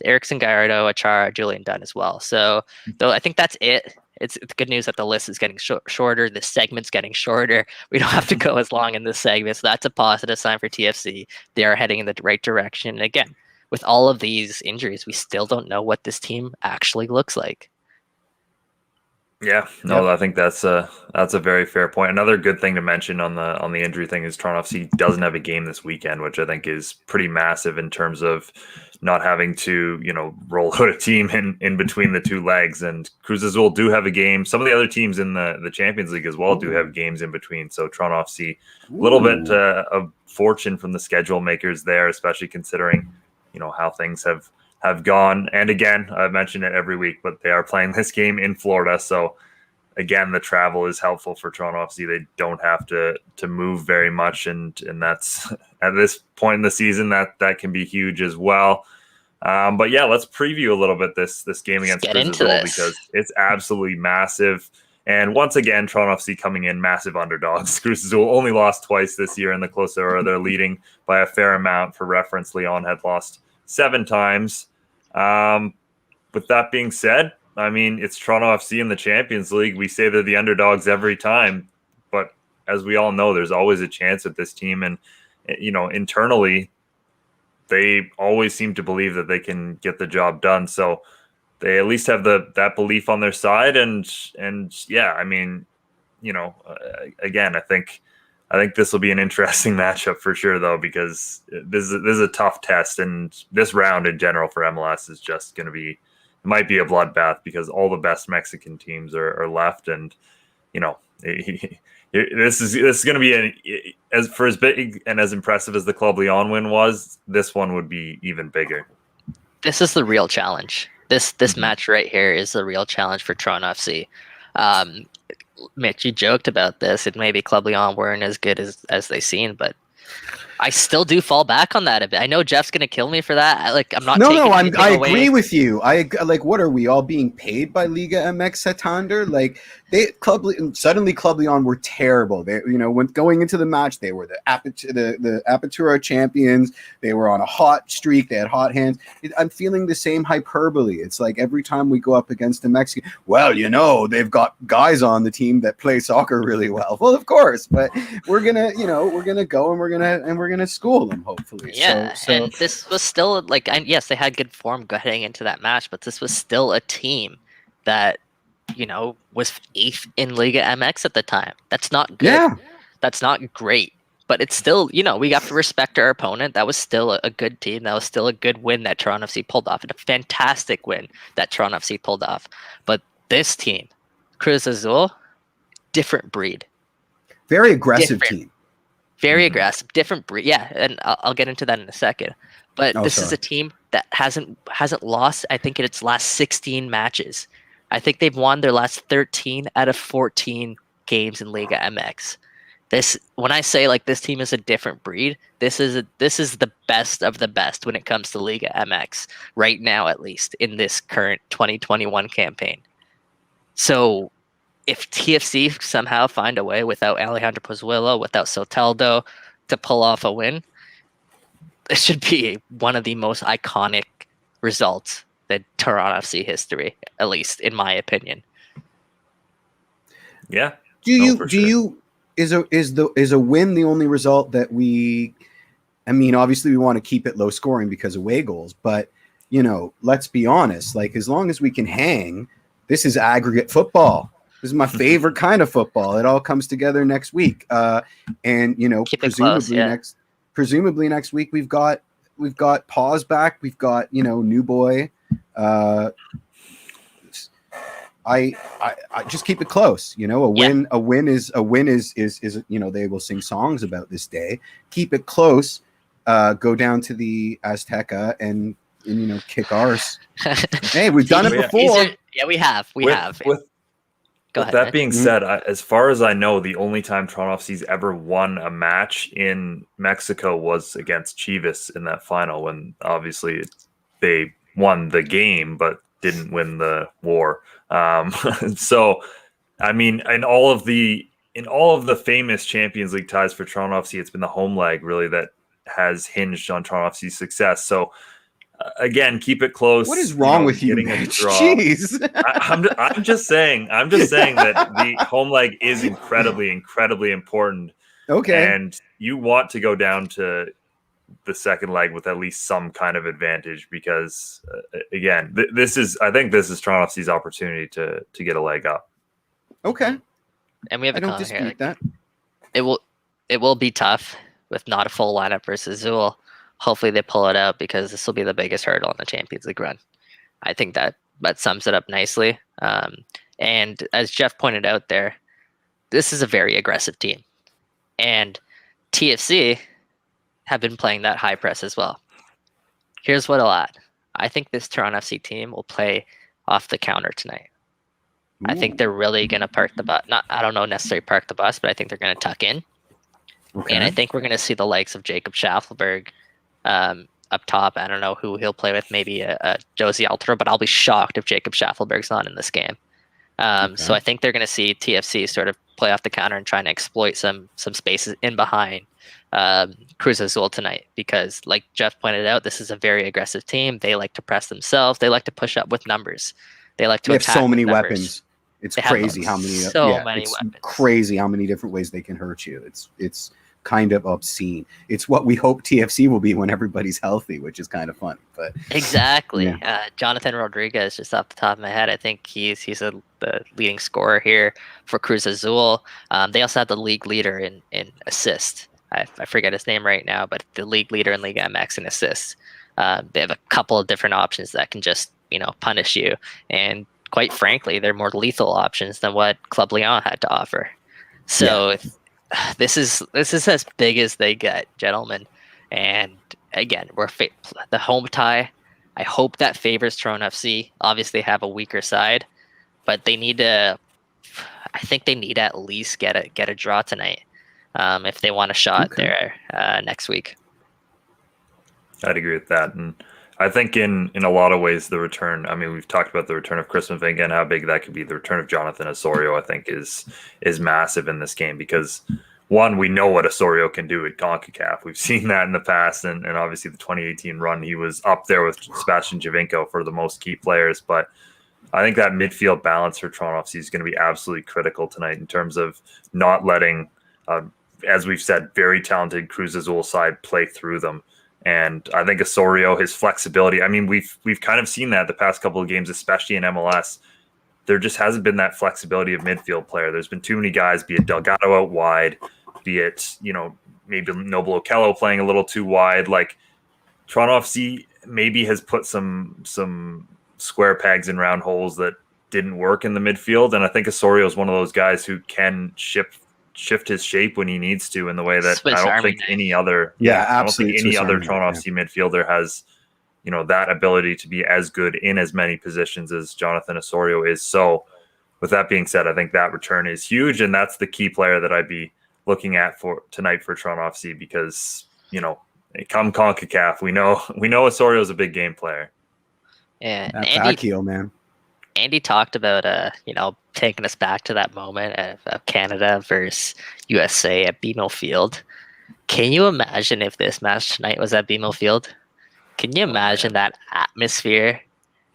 Erickson, Gallardo, Achara, Julian Dunn as well. So though I think that's it. It's good news that the list is getting shorter. The segment's getting shorter. We don't have to go as long in this segment. So that's a positive sign for TFC. They are heading in the right direction. And again, with all of these injuries, we still don't know what this team actually looks like. Yeah, no, I think that's a very fair point. Another good thing to mention on the injury thing is Toronto FC doesn't have a game this weekend, which I think is pretty massive in terms of not having to, roll out a team in between the two legs. And Cruz Azul do have a game. Some of the other teams in the Champions League as well do have games in between. So Toronto FC, a little bit of fortune from the schedule makers there, especially considering, how things have gone. And again, I've mentioned it every week, but they are playing this game in Florida. So again, the travel is helpful for Toronto FC. They don't have to move very much. And that's at this point in the season that can be huge as well. But yeah, let's preview a little bit this game against Cruz Azul because it's absolutely massive. And once again, Toronto FC coming in massive underdogs. Cruz Azul only lost twice this year in the Close Era. They're leading by a fair amount. For reference, Leon had lost 7 times. With that being said, I mean, it's Toronto FC in the Champions League. We say they're the underdogs every time, but as we all know, there's always a chance with this team. And, internally, they always seem to believe that they can get the job done. So they at least have that belief on their side. And yeah, I mean, again, I think this will be an interesting matchup for sure, though, because this is a tough test, and this round in general for MLS is just going to be, it might be a bloodbath because all the best Mexican teams are left, and this is going to be as big and as impressive as the Club Leon win was. This one would be even bigger. This is the real challenge. This match right here is the real challenge for Toronto FC. Mitch, you joked about this, and maybe Club Leon weren't as good as they seem, but I still do fall back on that a bit. I know Jeff's gonna kill me for that. I'm not. I agree with you. What are we all being paid by Liga MX Santander? Suddenly Club Leon were terrible. They, when going into the match, they were the Apertura champions. They were on a hot streak. They had hot hands. I'm feeling the same hyperbole. It's like every time we go up against a Mexican, they've got guys on the team that play soccer really well. Well, of course, but we're gonna go and we're gonna school them, hopefully. Yeah, and this was still yes, they had good form heading into that match, but this was still a team that was 8th in Liga MX at the time. That's not good. Yeah. That's not great, but it's still we have to respect our opponent. That was still a good team. That was still a good win that Toronto FC pulled off, and a fantastic win that Toronto FC pulled off. But this team, Cruz Azul, different breed. Very aggressive team. Very aggressive, different breed. Yeah, and I'll get into that in a second. But this is a team that hasn't lost, I think, in its last 16 matches. I think they've won their last 13 out of 14 games in Liga MX. When I say this team is a different breed, this is the best of the best when it comes to Liga MX right now, at least in this current 2021 campaign. So if TFC somehow find a way without Alejandro Pozuelo, without Soteldo, to pull off a win, this should be one of the most iconic results in Toronto FC history, at least in my opinion. Yeah. Is a win the only result that we? I mean, obviously we want to keep it low scoring because of away goals, but let's be honest. As long as we can hang, this is aggregate football. This is my favorite kind of football. It all comes together next week, and presumably next week we've got Paws back. We've got New Boy. I just keep it close. A win is they will sing songs about this day. Keep it close. go down to the Azteca and kick ours. Hey, we've done it before. We have. With that being said, as far as I know, the only time Toronto FC's ever won a match in Mexico was against Chivas in that final, when obviously they won the game but didn't win the war. So, I mean, in all of the famous Champions League ties for Toronto FC, it's been the home leg really that has hinged on Toronto FC's success. So, again, keep it close. What is wrong with you, Mitch? Jeez. I'm just saying that the home leg is incredibly important. Okay. And you want to go down to the second leg with at least some kind of advantage, because again, I think this is Toronto FC's opportunity to get a leg up. Okay. And we have I don't dispute that. It will be tough with not a full lineup versus Zool. Hopefully they pull it out, because this will be the biggest hurdle in the Champions League run. I think that sums it up nicely. And as Jeff pointed out there, this is a very aggressive team. And TFC have been playing that high press as well. Here's what I'll add. I think this Toronto FC team will play off the counter tonight. Ooh. I think they're really going to park the bus. I don't know necessarily park the bus, but I think they're going to tuck in. Okay. And I think we're going to see the likes of Jacob Schaffelberg up top. I don't know who he'll play with, maybe a Josie Altero, but I'll be shocked if Jacob Schaffelberg's not in this game. So I think they're going to see TFC sort of play off the counter and trying to exploit some spaces in behind Cruz Azul tonight, because like Jeff pointed out, this is a very aggressive team. They like to press themselves. They like to push up with numbers. They like to attack. They have so many numbers. Weapons. It's crazy how many. Many it's weapons. Crazy how many different ways they can hurt you. It's kind of obscene. It's what we hope TFC will be when everybody's healthy, which is kind of funny. But exactly, Jonathan Rodriguez, just off the top of my head, I think he's the leading scorer here for Cruz Azul. They also have the league leader in assist. I forget his name right now, but the league leader in Liga MX in assists. They have a couple of different options that can just punish you, and quite frankly, they're more lethal options than what Club Leon had to offer. So. This is as big as they get, gentlemen. And again, we're the home tie. I hope that favors Toronto FC. Obviously, have a weaker side, but they need to. I think they need to at least get a draw tonight if they want a shot there next week. I'd agree with that, and I think in a lot of ways the return. I mean, we've talked about the return of Chris Mavinga and how big that could be. The return of Jonathan Osorio, I think, is massive in this game, because one, we know what Osorio can do at CONCACAF. We've seen that in the past, and obviously the 2018 run, he was up there with Sebastian Javinko for the most key players. But I think that midfield balance for Toronto FC is going to be absolutely critical tonight in terms of not letting, as we've said, very talented Cruz Azul side play through them. And I think Osorio, his flexibility, I mean, we've kind of seen that the past couple of games, especially in MLS. There just hasn't been that flexibility of midfield player. There's been too many guys, be it Delgado out wide, be it, maybe Noble Okello playing a little too wide. Like, Toronto FC maybe has put some square pegs in round holes that didn't work in the midfield. And I think Osorio is one of those guys who can shift his shape when he needs to, in the way that I don't think any other Toronto FC midfielder has, that ability to be as good in as many positions as Jonathan Osorio is. So with that being said, I think that return is huge, and that's the key player that I'd be looking at for tonight for Toronto FC, because, come CONCACAF, we know Osorio is a big game player. Yeah, that back heel, man. Andy talked about, taking us back to that moment of Canada versus USA at BMO Field. Can you imagine if this match tonight was at BMO Field? Can you imagine that atmosphere?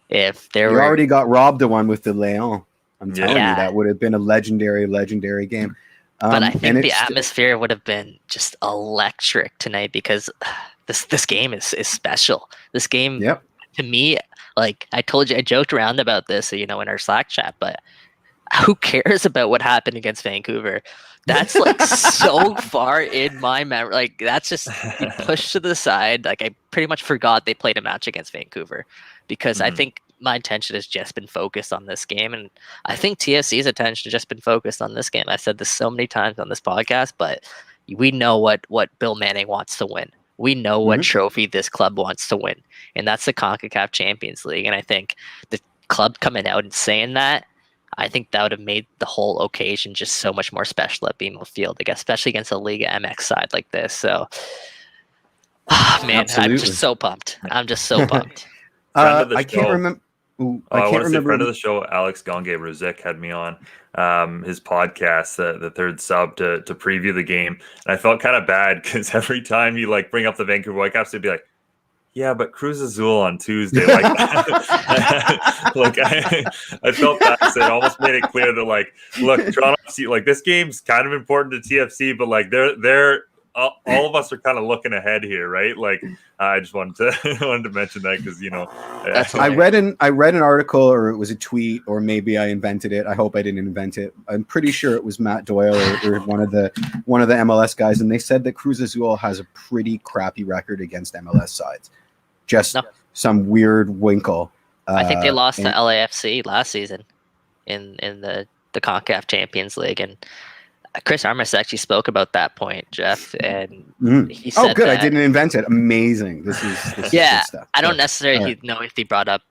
If there you were already got robbed of one with the Leon. I'm telling you, that would have been a legendary game. But I think the atmosphere would have been just electric tonight, because this game is special. This game, to me, like I told you, I joked around about this, in our Slack chat, but who cares about what happened against Vancouver? That's like so far in my memory. Like, that's just pushed to the side. Like, I pretty much forgot they played a match against Vancouver, because I think my attention has just been focused on this game. And I think TFC's attention has just been focused on this game. I said this so many times on this podcast, but we know what Bill Manning wants to win. We know what trophy this club wants to win, and that's the CONCACAF Champions League. And I think the club coming out and saying that, I think that would have made the whole occasion just so much more special at BMO Field, I guess, especially against a Liga MX side like this. So, man, Absolutely. I'm just so pumped. I'm just so pumped. I can't remember. I can't remember. Friend of the show, Alex Gonge-Ruzik, had me on his podcast, the third sub, to preview the game, and I felt kind of bad because every time you like bring up the Vancouver Whitecaps, they'd be like, "Yeah, but Cruz Azul on Tuesday." Like, like I felt bad. So it almost made it clear that like, look, Toronto FC, like this game's kind of important to TFC, but like they're all of us are kind of looking ahead here, right? Like, I just wanted to mention that because I read an article, or it was a tweet, or maybe I invented it. I hope I didn't invent it. I'm pretty sure it was Matt Doyle or one of the MLS guys, and they said that Cruz Azul has a pretty crappy record against MLS sides. Just some weird winkle. I think they lost to LAFC last season in the CONCACAF Champions League, and Chris Armas actually spoke about that point, Jeff, and he said, "Oh, good! I didn't invent it. Amazing. This is good stuff." I don't necessarily know if he brought up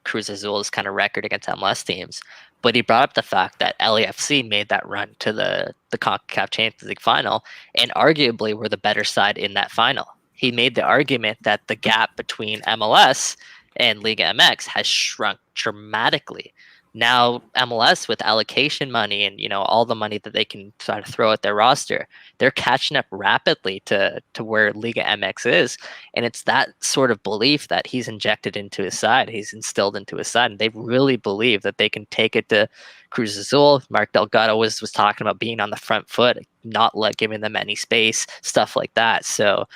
Cruz Azul's kind of record against MLS teams, but he brought up the fact that LAFC made that run to the CONCACAF Champions League final, and arguably were the better side in that final. He made the argument that the gap between MLS and Liga MX has shrunk dramatically. Now MLS, with allocation money and all the money that they can try to throw at their roster, they're catching up rapidly to where Liga MX is, and it's that sort of belief that he's injected into his side, he's instilled into his side, and they really believe that they can take it to Cruz Azul. Mark Delgado was talking about being on the front foot, not giving them any space, stuff like that. So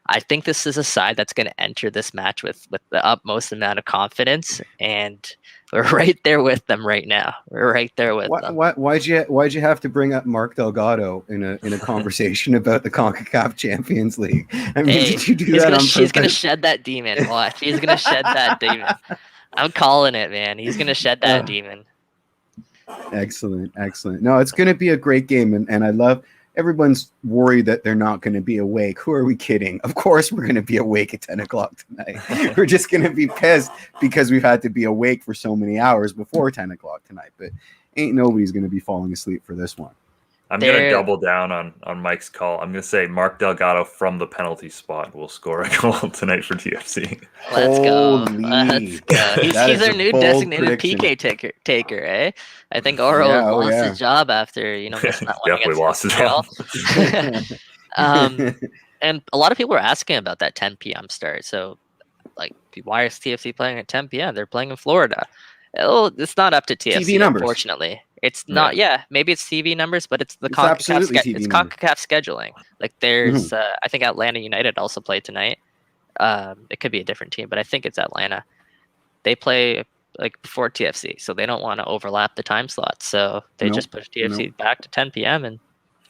I think this is a side that's going to enter this match with the utmost amount of confidence, and we're right there with them right now. We're right there with them. Why'd you have to bring up Mark Delgado in a conversation about the CONCACAF Champions League? I mean, did you do that on purpose? She's going to shed that demon. Watch. He's going to shed that demon. I'm calling it, man. He's going to shed that demon. Excellent. No, it's going to be a great game, and I love. Everyone's worried that they're not going to be awake. Who are we kidding? Of course we're going to be awake at 10 o'clock tonight. We're just going to be pissed because we've had to be awake for so many hours before 10 o'clock tonight. But ain't nobody's going to be falling asleep for this one. I'm going to double down on Mike's call. I'm going to say Mark Delgado from the penalty spot will score a goal tonight for TFC. Let's go. He's our new designated PK taker, eh? I think Oro lost his job after, missing that one. Definitely lost his job. And a lot of people were asking about that 10 p.m. start. So, like, why is TFC playing at 10 p.m.? They're playing in Florida. It's not up to TFC, TV numbers. Unfortunately. It's not. Yeah, maybe it's TV numbers, but it's the CONCACAF scheduling. Like there's, I think Atlanta United also played tonight. It could be a different team, but I think it's Atlanta. They play like before TFC, so they don't want to overlap the time slots. So they just push TFC back to 10 p.m. and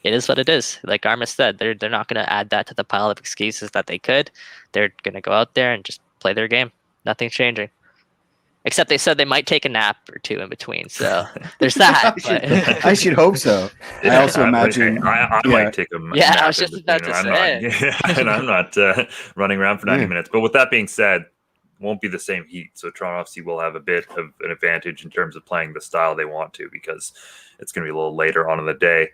it is what it is. Like Armas said, they're not going to add that to the pile of excuses that they could. They're going to go out there and just play their game. Nothing's changing. Except they said they might take a nap or two in between. So there's that. I should hope so. I also imagine. I might take a nap. Yeah, I was just about to say. And I'm not running around for 90 minutes. But with that being said, won't be the same heat. So Toronto FC will have a bit of an advantage in terms of playing the style they want to, because it's going to be a little later on in the day.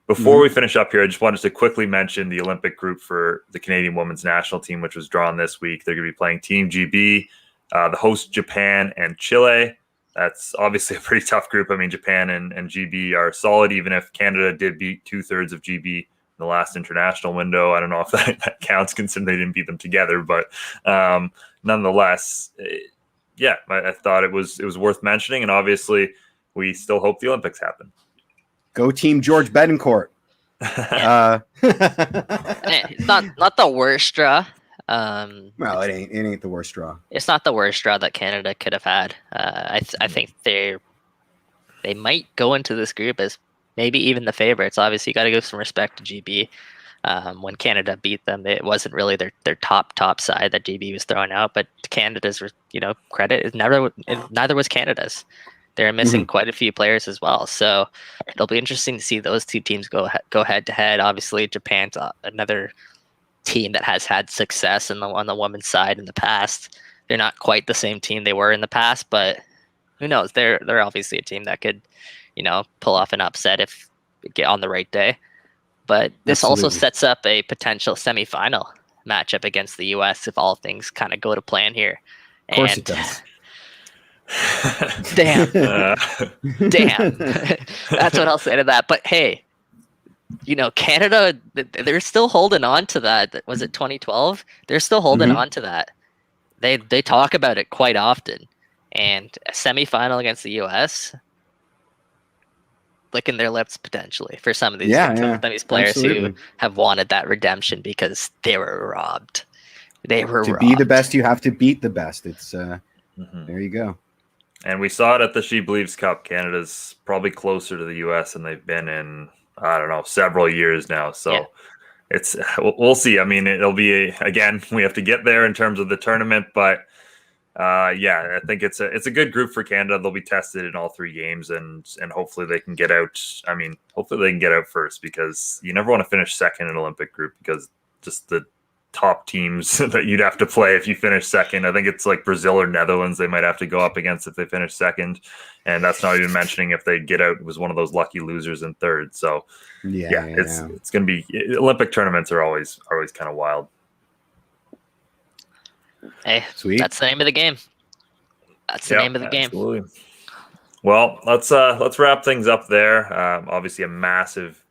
Before we finish up here, I just wanted to quickly mention the Olympic group for the Canadian women's national team, which was drawn this week. They're going to be playing Team GB, the host Japan and Chile. That's obviously a pretty tough group. I mean, Japan and GB are solid, even if Canada did beat 2/3 of GB in the last international window. I don't know if that counts, considering they didn't beat them together, but nonetheless, I thought it was worth mentioning. And obviously, we still hope the Olympics happen. Go Team George Betancourt. It's not the worst draw. Well, it ain't the worst draw. It's not the worst draw that Canada could have had. I think they might go into this group as maybe even the favorites. Obviously, you got to give some respect to GB. When Canada beat them, it wasn't really their top side that GB was throwing out, but Canada's credit neither was Canada's. They're missing quite a few players as well, so it'll be interesting to see those two teams go head to head. Obviously, Japan's another team that has had success on the women's side in the past. They're not quite the same team they were in the past, but who knows? They're obviously a team that could, pull off an upset if get on the right day. But this also sets up a potential semifinal matchup against the U.S. if all things kind of go to plan here. Of course it does. Damn. Damn. That's what I'll say to that. But hey, Canada, they're still holding on to that. Was it 2012? They're still holding on to that. They talk about it quite often. And a semifinal against the U.S., licking their lips potentially for some of these, these players who have wanted that redemption because they were robbed. To be the best, you have to beat the best. It's there you go. And we saw it at the She Believes Cup. Canada's probably closer to the U.S. than they've been in, I don't know, several years now. So we'll see. I mean, it'll be again, we have to get there in terms of the tournament, but I think it's a good group for Canada. They'll be tested in all 3 games, and hopefully they can get out. I mean, hopefully they can get out first, because you never want to finish second in an Olympic group, because just the top teams that you'd have to play if you finish second. I think it's like Brazil or Netherlands they might have to go up against if they finish second, and that's not even mentioning if they get out. It was one of those lucky losers in third. So it's going to be, Olympic tournaments are always kind of wild. Hey, sweet. That's the name of the game. That's the name of the game. Absolutely. Well, let's wrap things up there. Obviously a massive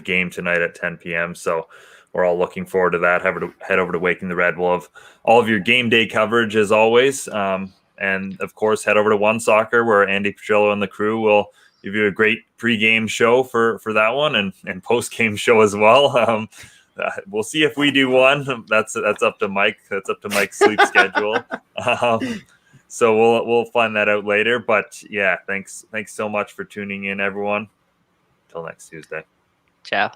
game tonight at 10 p.m. So we're all looking forward to that. Head over to Waking the Red. We'll have all of your game day coverage as always. And of course, head over to One Soccer, where Andi Petrillo and the crew will give you a great pre-game show for that one, and post-game show as well. We'll see if we do one. That's up to Mike. That's up to Mike's sleep schedule. So we'll find that out later. But yeah, thanks so much for tuning in, everyone. Till next Tuesday. Ciao.